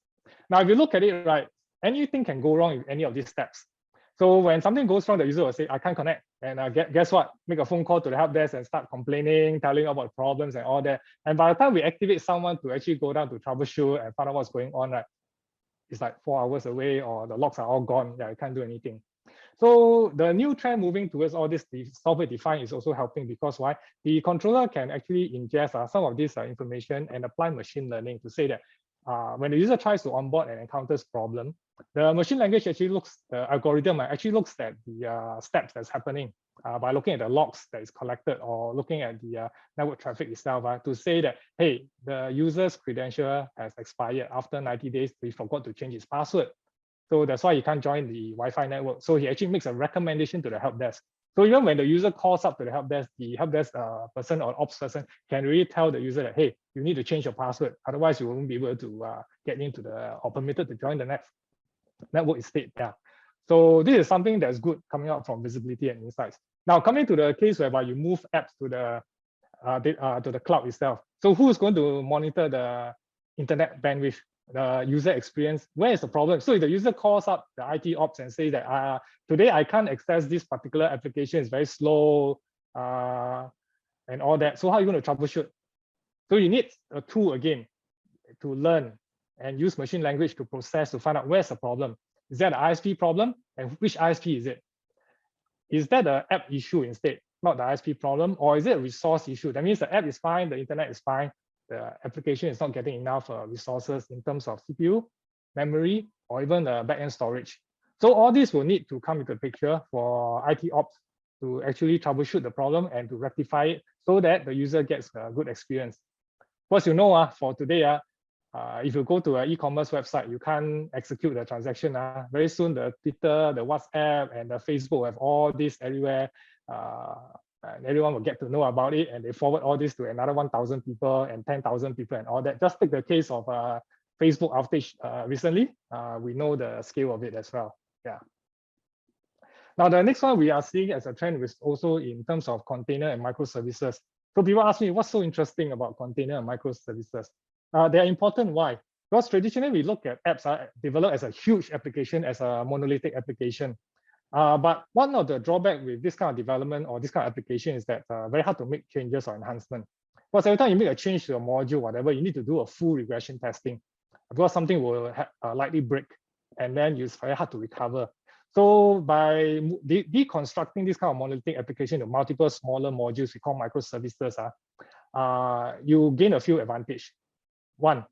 Now, if you look at it, right, anything can go wrong with any of these steps. So when something goes wrong, the user will say, I can't connect. And guess what? Make a phone call to the help desk and start complaining, telling about problems and all that. And by the time we activate someone to actually go down to troubleshoot and find out what's going on, right, it's like 4 hours away or the logs are all gone. Yeah, you can't do anything. So the new trend moving towards all this software defined is also helping, because why? The controller can actually ingest some of this information and apply machine learning to say that when the user tries to onboard and encounters problem, the machine language actually the algorithm actually looks at the steps that's happening by looking at the logs that is collected or looking at the network traffic itself to say that, hey, the user's credential has expired after 90 days. He forgot to change his password. So that's why he can't join the Wi-Fi network. So he actually makes a recommendation to the help desk. So even when the user calls up to the help desk person or ops person can really tell the user that, hey, you need to change your password. Otherwise, you won't be able to get into or permitted to join the network estate. Yeah. So this is something that's good coming out from visibility and insights. Now, coming to the case whereby you move apps to the cloud itself. So who's going to monitor the internet bandwidth, the user experience? Where is the problem? So if the user calls up the IT ops and says that today I can't access this particular application, it's very slow and all that. So how are you going to troubleshoot? So you need a tool again to learn and use machine language to process to find out where's the problem. Is that an ISP problem? And which ISP is it? Is that an app issue instead, not the ISP problem? Or is it a resource issue? That means the app is fine, the internet is fine, the application is not getting enough resources in terms of CPU, memory, or even the backend storage. So all this will need to come into the picture for IT ops to actually troubleshoot the problem and to rectify it so that the user gets a good experience. Because you know, for today, if you go to an e-commerce website, you can't execute the transaction. Very soon, the Twitter, the WhatsApp, and the Facebook have all this everywhere. And everyone will get to know about it, and they forward all this to another 1,000 people and 10,000 people and all that. Just take the case of Facebook outage recently. We know the scale of it as well. Yeah. Now, the next one we are seeing as a trend is also in terms of container and microservices. So people ask me, what's so interesting about container and microservices? They are important. Why? Because traditionally we look at apps developed as a huge application, as a monolithic application. But one of the drawbacks with this kind of development or this kind of application is that very hard to make changes or enhancement. Because every time you make a change to a module, whatever, you need to do a full regression testing because something will likely break, and then it's very hard to recover. So by deconstructing this kind of monolithic application to multiple smaller modules we call microservices, you gain a few advantages. One,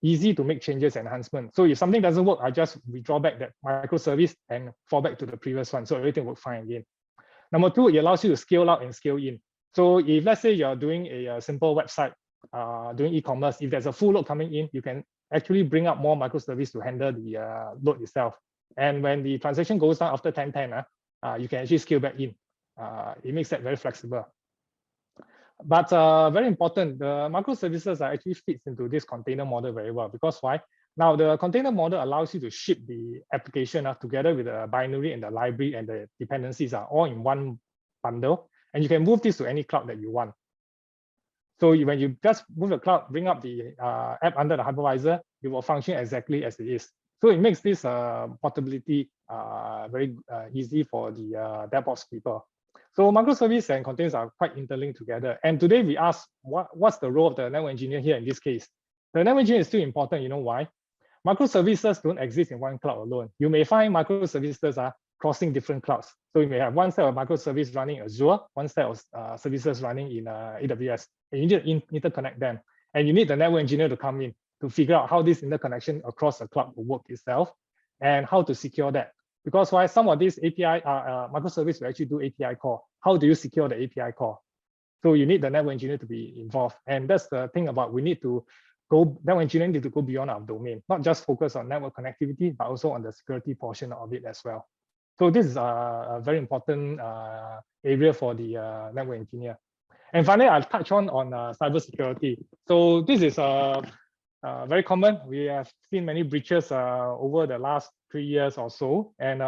easy to make changes and enhancements. So if something doesn't work, I just withdraw back that microservice and fall back to the previous one. So everything will fine again. Number two, it allows you to scale out and scale in. So if let's say you're doing a simple website, doing e-commerce, if there's a full load coming in, you can actually bring up more microservice to handle the load itself. And when the transaction goes down after 10:10, you can actually scale back in. It makes that very flexible. But very important, the microservices actually fits into this container model very well. Because why? Now the container model allows you to ship the application together with the binary and the library and the dependencies are all in one bundle, and you can move this to any cloud that you want. So when you just move the cloud, bring up the app under the hypervisor, it will function exactly as it is. So it makes this portability very easy for the DevOps people. So microservice and containers are quite interlinked together. And today we ask, what's the role of the network engineer here in this case? The network engineer is still important. You know why? Microservices don't exist in one cloud alone. You may find microservices are crossing different clouds. So you may have one set of microservices running Azure, one set of services running in AWS. And you need to interconnect them. And you need the network engineer to come in to figure out how this interconnection across the cloud will work itself and how to secure that. Because why some of these API microservices will actually do API call. How do you secure the API call? So you need the network engineer to be involved. And that's the thing about network engineering need to go beyond our domain, not just focus on network connectivity, but also on the security portion of it as well. So this is a very important area for the network engineer. And finally, I'll touch on cybersecurity. So this is very common. We have seen many breaches over the last 3 years or so. And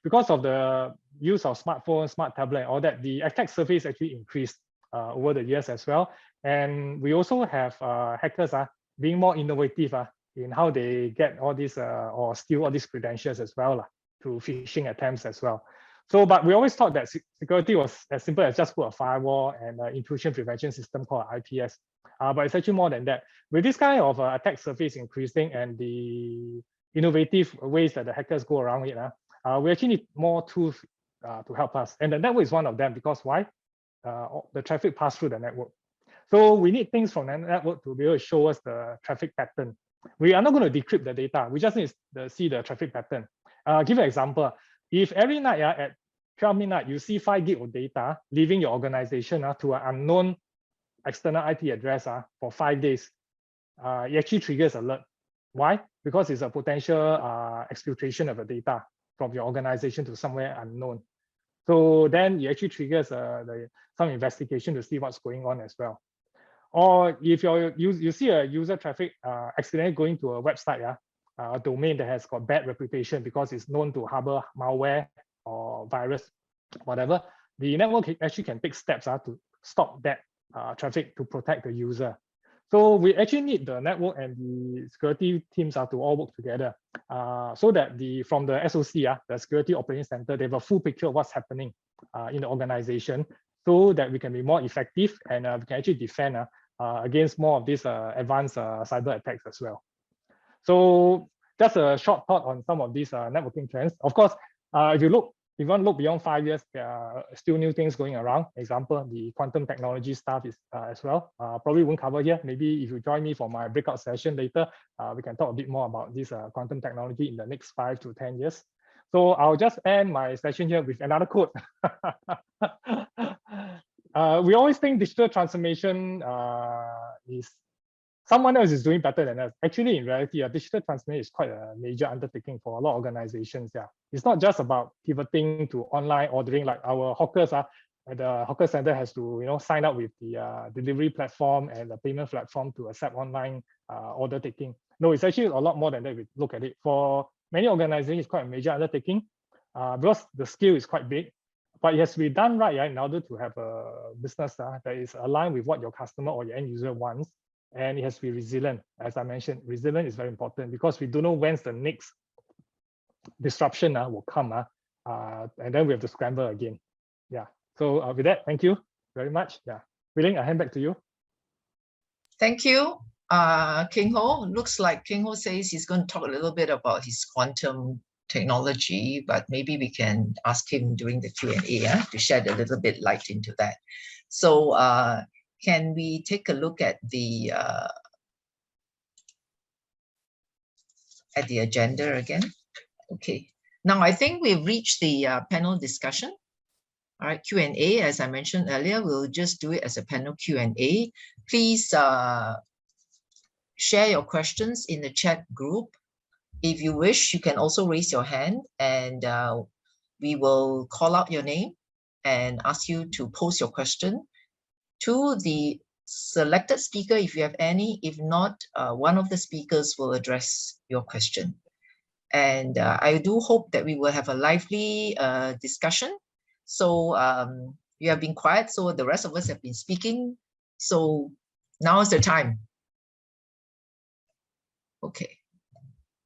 because of the use of smartphones, smart tablet, and all that, the attack surface actually increased over the years as well. And we also have hackers being more innovative in how they get all these or steal all these credentials as well through phishing attempts as well. So, but we always thought that security was as simple as just put a firewall and an intrusion prevention system called IPS. But it's actually more than that. With this kind of attack surface increasing and the innovative ways that the hackers go around it, we actually need more tools to help us. And the network is one of them because why? The traffic pass through the network. So we need things from the network to be able to show us the traffic pattern. We are not going to decrypt the data. We just need to see the traffic pattern. Give an example. If every night at 12 midnight, you see 5 gig of data leaving your organization to an unknown external IP address for 5 days, it actually triggers alert. Why? Because it's a potential exfiltration of the data from your organization to somewhere unknown. So then it actually triggers some investigation to see what's going on as well. Or if you see a user traffic accidentally going to a website, a domain that has got bad reputation because it's known to harbor malware or virus, whatever, the network actually can take steps to stop that traffic to protect the user. So we actually need the network and the security teams to all work together so that from the SOC, the Security Operations Center, they have a full picture of what's happening in the organization so that we can be more effective and we can actually defend against more of these advanced cyber attacks as well. So just a short thought on some of these networking trends. Of course, if you want to look beyond 5 years, there are still new things going around. Example, the quantum technology stuff is as well. Probably won't cover here. Maybe if you join me for my breakout session later, we can talk a bit more about this quantum technology in the next 5 to 10 years. So I'll just end my session here with another quote. We always think digital transformation is someone else is doing better than us. Actually, in reality, digital transformation is quite a major undertaking for a lot of organizations. It's not just about pivoting to online ordering, like our hawkers at the hawker center has to sign up with the delivery platform and the payment platform to accept online order taking. No, it's actually a lot more than that. We look at it. For many organizations, it's quite a major undertaking because the scale is quite big. But it has to be done right in order to have a business that is aligned with what your customer or your end user wants. And it has to be resilient. As I mentioned, resilient is very important because we don't know when's the next disruption will come. And then we have to scramble again. Yeah. So with that, thank you very much. Yeah. Wei-Ling, I hand back to you. Thank you. King Ho, looks like King Ho says he's going to talk a little bit about his quantum technology, but maybe we can ask him during the Q&A to shed a little bit light into that. So can we take a look at the agenda again? Okay. Now I think we've reached the panel discussion. All right, Q&A, as I mentioned earlier, we'll just do it as a panel Q&A. Please share your questions in the chat group. If you wish, you can also raise your hand and we will call out your name and ask you to pose your question to the selected speaker if you have any. If not, one of the speakers will address your question. And I do hope that we will have a lively discussion. So you have been quiet, so the rest of us have been speaking. So now is the time. Okay.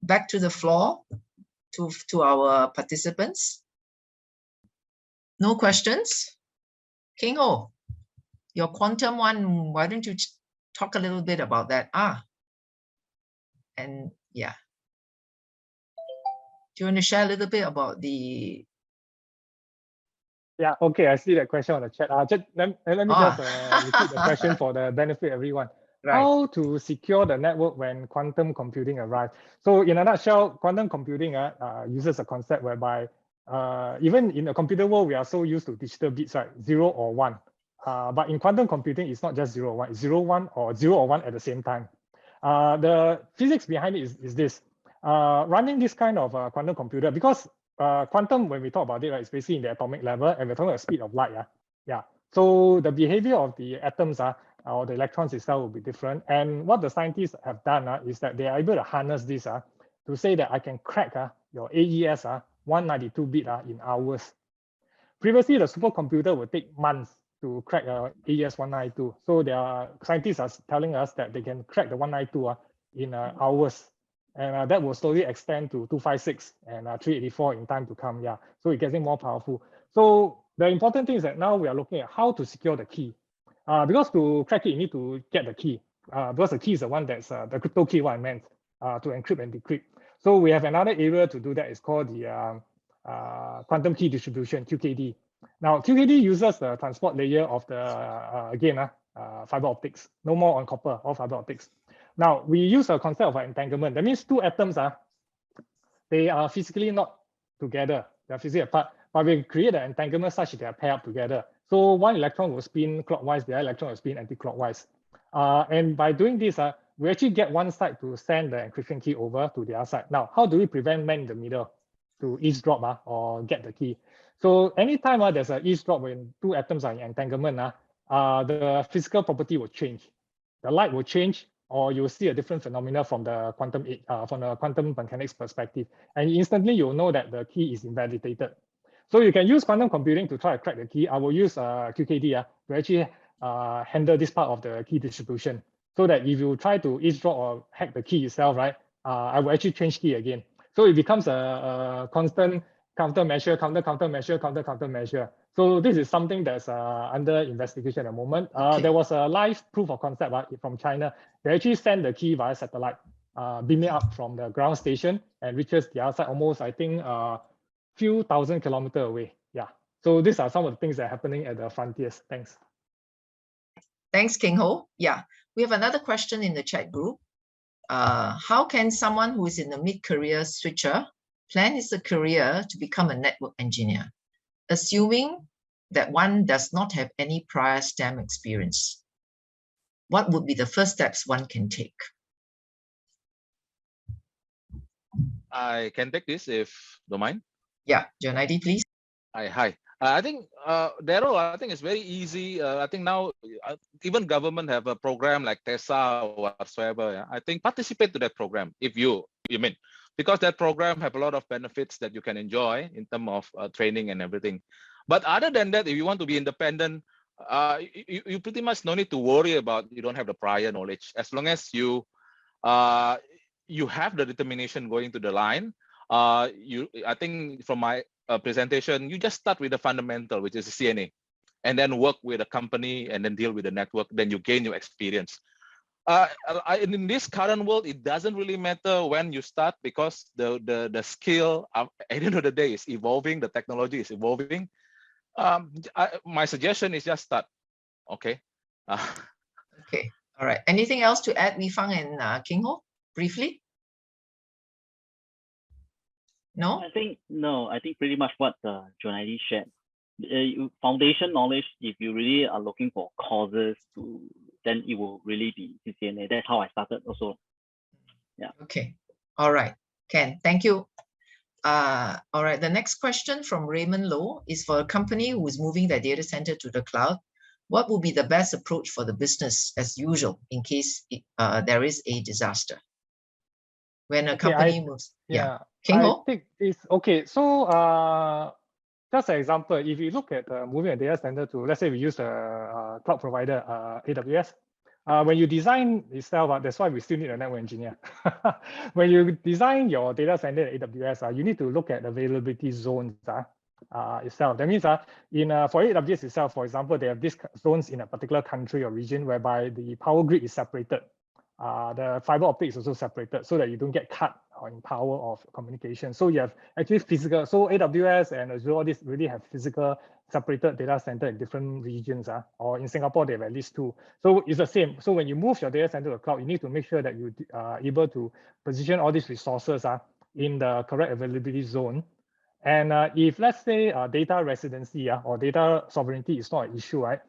Back to the floor, to our participants. No questions? King Ho, your quantum one, why don't you talk a little bit about that? And yeah. Do you want to share a little bit about the... Yeah, okay, I see that question on the chat. Let me just repeat the question for the benefit of everyone. Right. How to secure the network when quantum computing arrives? So in a nutshell, quantum computing uses a concept whereby even in the computer world, we are so used to digital bits, right? 0 or 1. But in quantum computing, it's not just 0 or 1, it's 0, 1 or 0 or 1 at the same time. The physics behind it is this. Running this kind of quantum computer, because quantum, when we talk about it, right, it's basically in the atomic level, and we're talking about the speed of light. Yeah. So the behavior of the atoms or the electrons itself will be different. And what the scientists have done is that they are able to harness this to say that I can crack your AES 192-bit in hours. Previously, the supercomputer would take months to crack AES 192. So there are scientists are telling us that they can crack the 192 in hours. And that will slowly extend to 256 and 384 in time to come. Yeah, so it's getting more powerful. So the important thing is that now we are looking at how to secure the key. Because to crack it, you need to get the key. Because the key is the one that's the crypto key, what I meant, to encrypt and decrypt. So we have another area to do that. It's called the quantum key distribution, QKD. Now, QKD uses the transport layer of the, fiber optics. No more on copper, all fiber optics. Now, we use a concept of entanglement. That means two atoms, they are physically not together. They're physically apart, but we create an entanglement such that they are paired up together. So one electron will spin clockwise, the other electron will spin anti-clockwise. And by doing this, we actually get one side to send the encryption key over to the other side. Now, how do we prevent man in the middle to eavesdrop or get the key? So anytime there's an eavesdrop when two atoms are in entanglement, the physical property will change. The light will change, or you'll see a different phenomena from the quantum mechanics perspective. And instantly you'll know that the key is invalidated. So you can use quantum computing to try to crack the key. I will use QKD to actually handle this part of the key distribution. So that if you try to eavesdrop or hack the key itself, right, I will actually change key again. So it becomes a constant countermeasure, countermeasure. So this is something that's under investigation at the moment. There was a live proof of concept from China. They actually send the key via satellite, beaming up from the ground station and reaches the outside almost, I think, few thousand kilometers away. Yeah. So these are some of the things that are happening at the frontiers. Thanks. Thanks, King Ho. Yeah, we have another question in the chat group. How can someone who is in the mid-career switcher plan his career to become a network engineer, assuming that one does not have any prior STEM experience? What would be the first steps one can take? I can take this if don't mind. Yeah, John ID, please. Hi. I think, Daryl, I think it's very easy. I think now even government have a program like TESA or whatsoever. I think participate to that program if you mean, because that program have a lot of benefits that you can enjoy in terms of training and everything. But other than that, if you want to be independent, you pretty much no need to worry about you don't have the prior knowledge. As long as you have the determination going to the line. I think from my presentation, you just start with the fundamental, which is the CNA, and then work with a company and then deal with the network. Then you gain your experience. in this current world, it doesn't really matter when you start, because the skill at the end of the day is evolving. The technology is evolving. My suggestion is just start. Okay. Okay. All right. Anything else to add, Wee Fang and King Ho, briefly? No? I think pretty much what Jonaidi shared. Foundation knowledge, if you really are looking for causes then it will really be CCNA. That's how I started also. Yeah. Okay. All right. Ken, thank you. All right. The next question from Raymond Low is for a company who is moving their data center to the cloud. What will be the best approach for the business as usual in case there is a disaster? When a company moves. Yeah. King I Ho? think it's okay. So just an example, if you look at moving a data center to, let's say we use a cloud provider, AWS, when you design itself, that's why we still need a network engineer. When you design your data center at AWS, you need to look at availability zones itself. That means for AWS itself, for example, they have these zones in a particular country or region whereby the power grid is separated. The fiber optic is also separated so that you don't get cut in power of communication. So you have actually physical. So AWS and Azure, all this really have physical separated data center in different regions. Or in Singapore, they have at least 2. So it's the same. So when you move your data center to the cloud, you need to make sure that you are able to position all these resources in the correct availability zone. And if, let's say, data residency or data sovereignty is not an issue, right?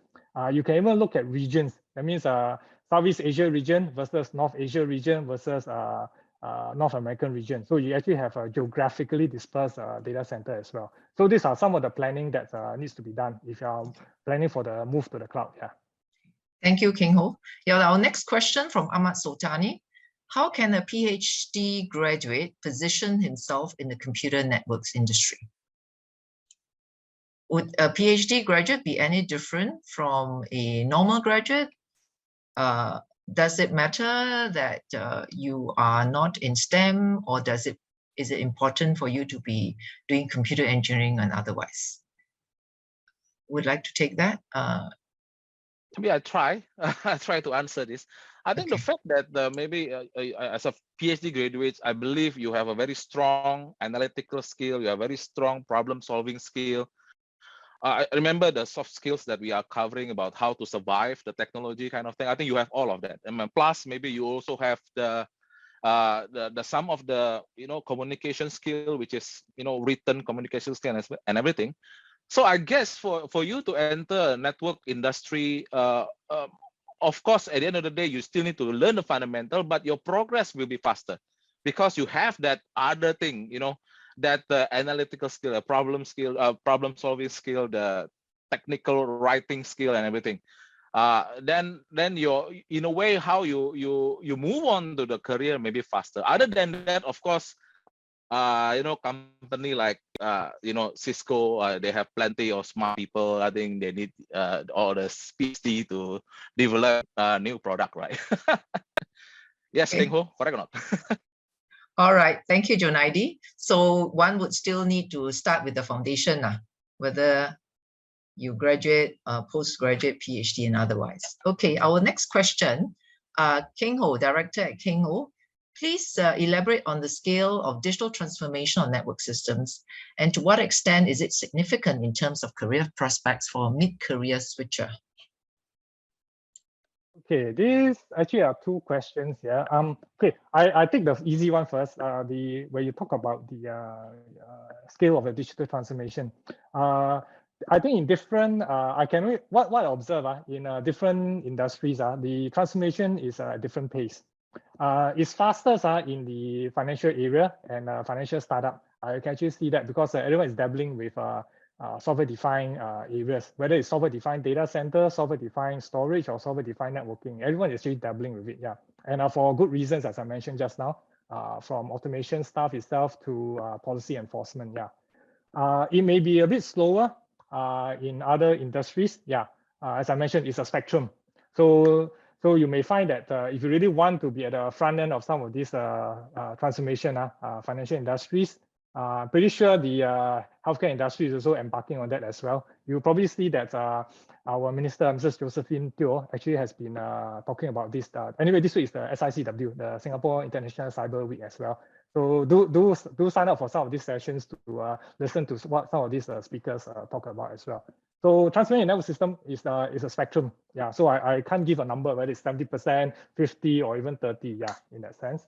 You can even look at regions. That means Southeast Asia region versus North Asia region versus North American region. So you actually have a geographically dispersed data center as well. So these are some of the planning that needs to be done if you are planning for the move to the cloud. Yeah. Thank you, King Ho. Yeah, our next question from Ahmad Sultani. How can a PhD graduate position himself in the computer networks industry? Would a PhD graduate be any different from a normal graduate? Does it matter that you are not in STEM, or is it important for you to be doing computer engineering and otherwise? Would like to take that? Maybe I try. I try to answer this. I think the fact that maybe as a PhD graduate, I believe you have a very strong analytical skill. You have very strong problem-solving skill. I remember the soft skills that we are covering about how to survive the technology kind of thing. I think you have all of that. And plus, maybe you also have the some of the communication skill, which is written communication skill and everything. So I guess for you to enter a network industry, of course, at the end of the day, you still need to learn the fundamental, but your progress will be faster because you have that other thing, that analytical skill, a problem skill, problem-solving skill, the technical writing skill, and everything. Then you're, in a way, how you move on to the career maybe faster. Other than that, of course, company like Cisco, they have plenty of smart people. I think they need all the PhD to develop a new product, right? Yes, Okay. King Ho, correct or not? All right, thank you, Jonaidi. So one would still need to start with the foundation, whether you graduate, postgraduate, PhD, and otherwise. Okay, our next question, King Ho, Director at King Ho, please elaborate on the scale of digital transformation on network systems, and to what extent is it significant in terms of career prospects for a mid-career switcher? Okay, these actually are 2 questions here. Okay, I take the easy one first. Where you talk about the scale of the digital transformation. I think in different, what I observe in different industries, the transformation is at a different pace. It's fastest in the financial area and financial startup. I can actually see that because everyone is dabbling with software-defined areas, whether it's software-defined data center, software-defined storage, or software-defined networking. Everyone is actually dabbling with it, yeah. And for good reasons, as I mentioned just now, from automation stuff itself to policy enforcement, yeah. It may be a bit slower in other industries, yeah. As I mentioned, it's a spectrum. So you may find that if you really want to be at the front end of some of these transformation financial industries, Pretty sure the healthcare industry is also embarking on that as well. You'll probably see that our Minister, Mrs. Josephine Teo, actually has been talking about this. Anyway, this week is the SICW, the Singapore International Cyber Week as well. So do sign up for some of these sessions to listen to what some of these speakers talk about as well. So transmission network system is a spectrum. Yeah, so I can't give a number, whether it's 70%, 50, or even 30. Yeah, in that sense.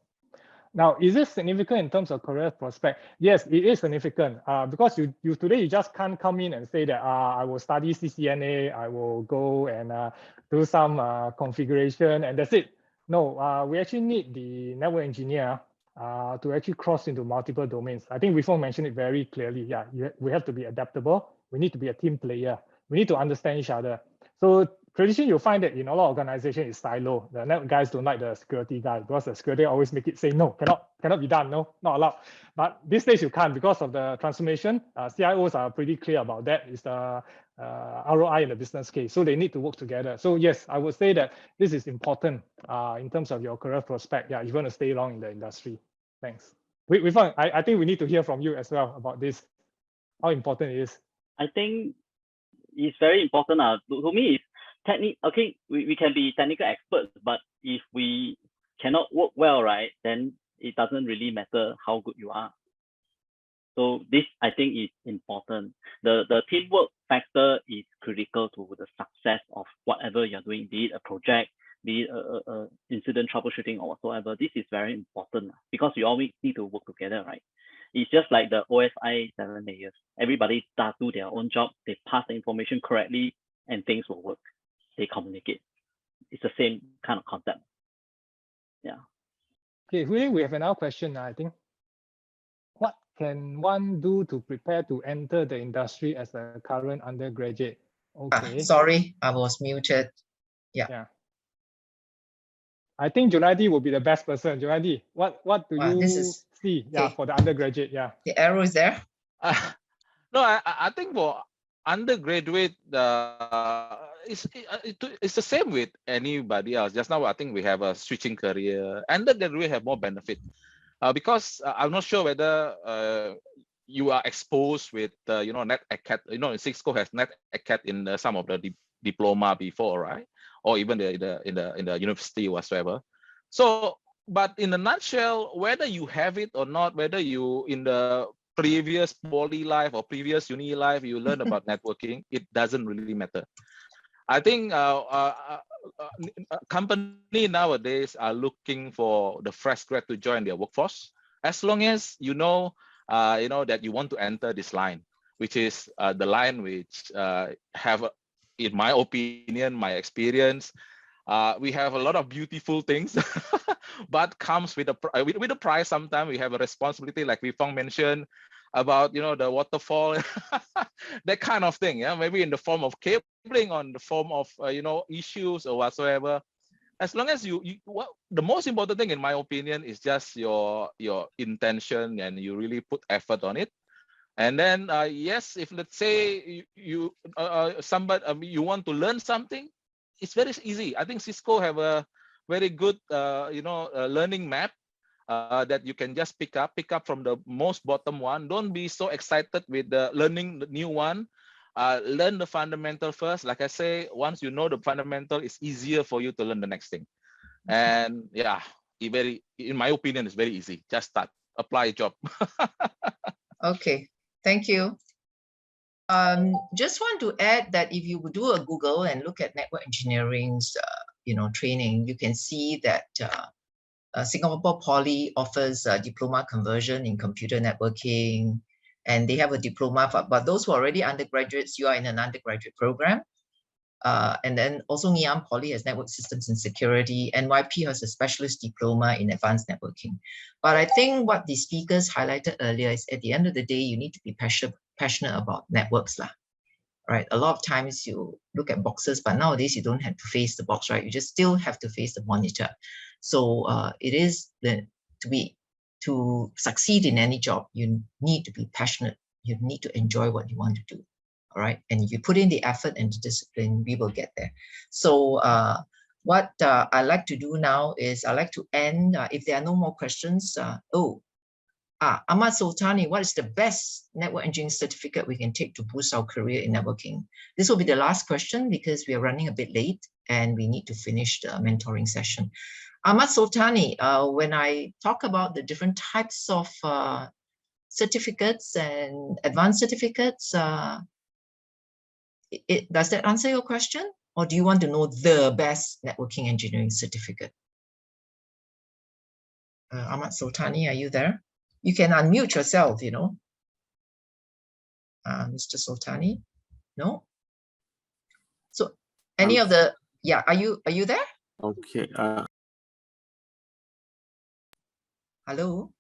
Now, is this significant in terms of career prospect? Yes, it is significant because you today you just can't come in and say that I will study CCNA, I will go and do some configuration and that's it. No, we actually need the network engineer to actually cross into multiple domains. I think Wifong mentioned it very clearly. Yeah, we have to be adaptable. We need to be a team player. We need to understand each other. So traditionally, you'll find that in a lot of organizations, it's silo. The network guys don't like the security guy because the security always make it say, no, cannot be done, no, not allowed. But these days you can't because of the transformation. CIOs are pretty clear about that. It's the ROI in the business case. So they need to work together. So yes, I would say that this is important in terms of your career prospect. Yeah, you want to stay long in the industry. Thanks. Wifang, I think we need to hear from you as well about this, how important it is. I think it's very important. To me, it's okay, we can be technical experts, but if we cannot work well, right, then it doesn't really matter how good you are. So this, I think, is important. The teamwork factor is critical to the success of whatever you're doing, be it a project, be it a incident troubleshooting or whatsoever. This is very important because we always need to work together, right? It's just like the OSI 7 layers. Everybody does do their own job. They pass the information correctly and things will work. They communicate. It's the same kind of concept. Yeah. Okay, we have another question, I think. What can one do to prepare to enter the industry as a current undergraduate? Okay. Sorry, I was muted. Yeah. I think Junaidi will be the best person. Junaidi, what do you see? Yeah, for the undergraduate. Yeah. The arrow is there. No, I think for undergraduate, it's the same with anybody else. Just now, I think we have a switching career. Undergraduate have more benefit because I'm not sure whether you are exposed with Net Acad. Cisco has Net Acad in some of the diploma before, right? Or even in the university whatsoever. So, but in a nutshell, whether you have it or not, whether you in the previous poly life or previous uni life, you learn about networking, it doesn't really matter. I think company nowadays are looking for the fresh grad to join their workforce, as long as you know that you want to enter this line, which is the line which have, in my opinion, my experience, we have a lot of beautiful things, but comes with a price. Sometimes we have a responsibility, like Wifong mentioned, about the waterfall, that kind of thing. Yeah, maybe in the form of cabling, on the form of issues or whatsoever. As long as the most important thing, in my opinion, is just your intention and you really put effort on it. And then yes, if let's say you want to learn something, it's very easy. I think Cisco have a very good learning map that you can just pick up from the most bottom one. Don't be so excited with learning the new one. Learn the fundamental first. Like I say, once you know the fundamental, it's easier for you to learn the next thing. And yeah, in my opinion, it's very easy. Just start, apply a job. Okay, thank you. Just want to add that if you would do a Google and look at network engineering's training, you can see that Singapore Poly offers a diploma conversion in computer networking, and they have a diploma but those who are already undergraduates, you are in an undergraduate program. And then also Ngee Ann Poly has network systems and security. NYP has a specialist diploma in advanced networking. But I think what the speakers highlighted earlier is, at the end of the day, you need to be passionate about networks lah. Right? A lot of times you look at boxes, but nowadays you don't have to face the box, right? You just still have to face the monitor. So it is to succeed in any job, you need to be passionate. You need to enjoy what you want to do. All right. And if you put in the effort and the discipline, we will get there. So what I like to do now is I like to end, if there are no more questions. Ahmad Sultani, what is the best network engineering certificate we can take to boost our career in networking? This will be the last question because we are running a bit late and we need to finish the mentoring session. Ahmad Sultani, when I talk about the different types of certificates and advanced certificates, does that answer your question? Or do you want to know the best networking engineering certificate? Ahmad Sultani, are you there? You can unmute yourself, you know. Mr. Sultani, no? So any of the, yeah, are you there? Okay. Hello?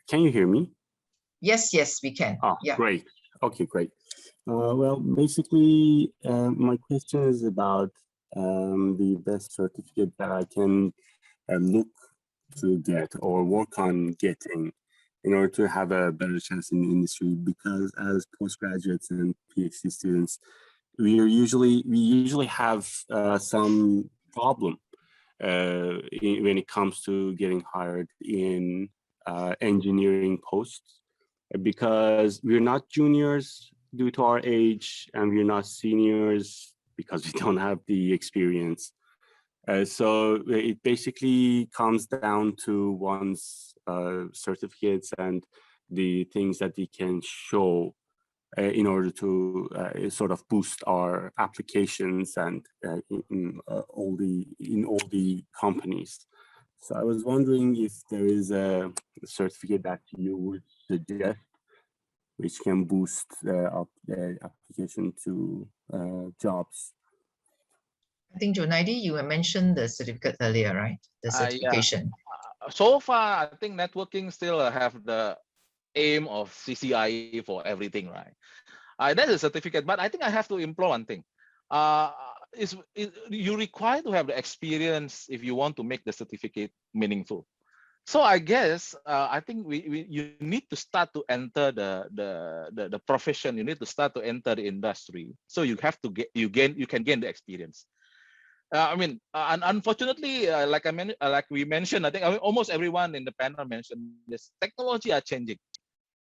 Can you hear me? Yes, we can. Oh, yeah. Great. Okay, great. Well, basically, my question is about the best certificate that I can look to get or work on getting in order to have a better chance in the industry. Because as postgraduates and PhD students, we usually have some problem when it comes to getting hired in engineering posts, because we're not juniors due to our age, and we're not seniors because we don't have the experience. So it basically comes down to one's certificates and the things that they can show in order to sort of boost our applications and in all the companies. So I was wondering if there is a certificate that you would suggest which can boost the application to jobs. I think, Junaidi, you mentioned the certificate earlier, right? The certification. Yeah. So far, I think networking still have the aim of CCIE for everything, right? That's a certificate, but I think I have to implore one thing. You require to have the experience if you want to make the certificate meaningful. So I guess I think you need to start to enter the profession. You need to start to enter the industry. So you have to you can gain the experience. Unfortunately, like we mentioned, I think almost everyone in the panel mentioned this. Technology are changing.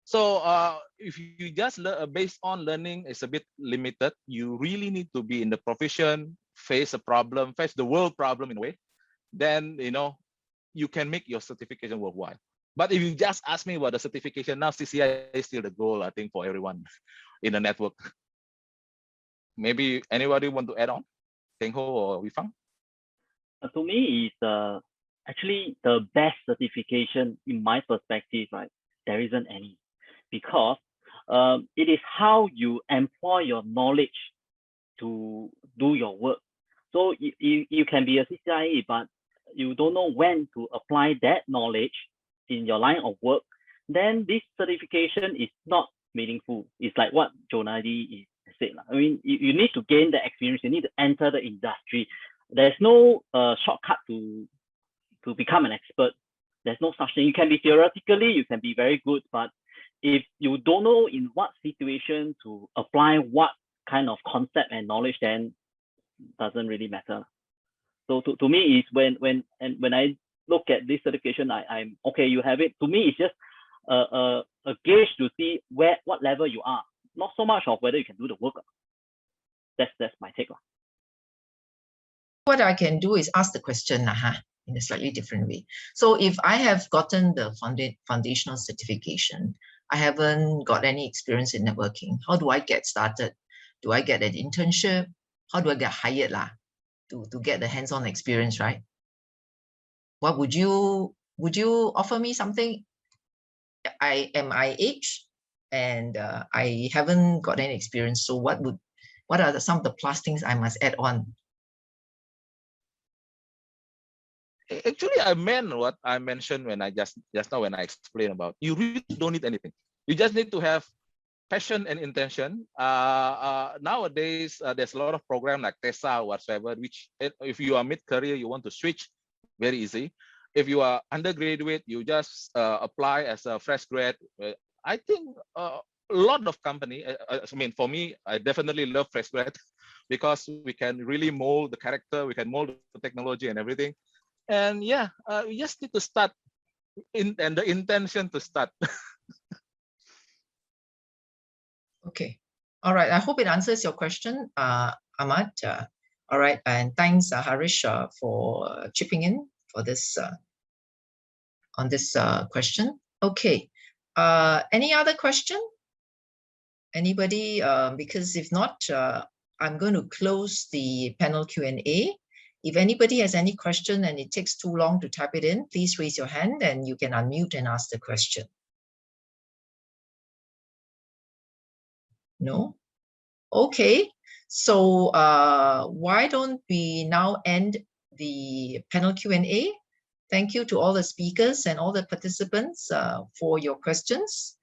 So if you just based on learning is a bit limited, you really need to be in the profession, face a problem, face the world problem in a way. Then you can make your certification worthwhile. But if you just ask me about the certification now, CCI is still the goal, I think, for everyone in the network. Maybe anybody want to add on? Teng Ho or Wifang? To me, it's actually the best certification in my perspective, right? There isn't any, because it is how you employ your knowledge to do your work. So you can be a CCIE, but you don't know when to apply that knowledge in your line of work, then this certification is not meaningful. It's like what Jonadi said. I mean, you need to gain the experience. You need to enter the industry. There's no shortcut to become an expert. There's no such thing. You can be theoretically, you can be very good, but if you don't know in what situation to apply what kind of concept and knowledge, then doesn't really matter. So to me, is when I look at this certification, I'm okay. You have it. To me, it's just a gauge to see what level you are. Not so much of whether you can do the work. That's my take. What I can do is ask the question in a slightly different way. So if I have gotten the foundational certification, I haven't got any experience in networking, how do I get started? Do I get an internship? How do I get hired to get the hands-on experience, right? What would you offer me something? I am my age and I haven't got any experience. So what are some of the plus things I must add on? Actually, I meant what I mentioned when I just now when I explained about you really don't need anything. You just need to have passion and intention. Nowadays, there's a lot of programs like TESA or whatsoever, which if you are mid-career, you want to switch, very easy. If you are undergraduate, you just apply as a fresh grad. I think a lot of company, for me, I definitely love fresh grad because we can really mold the character, we can mold the technology and everything. And yeah, we just need to start and the intention to start. Okay. All right. I hope it answers your question, Ahmad. All right. And thanks, Harish, for chipping in for this on this question. Okay. Any other question? Anybody? Because if not, I'm going to close the panel Q&A. If anybody has any question and it takes too long to type it in, please raise your hand and you can unmute and ask the question. No? Okay. So why don't we now end the panel Q&A? Thank you to all the speakers and all the participants for your questions.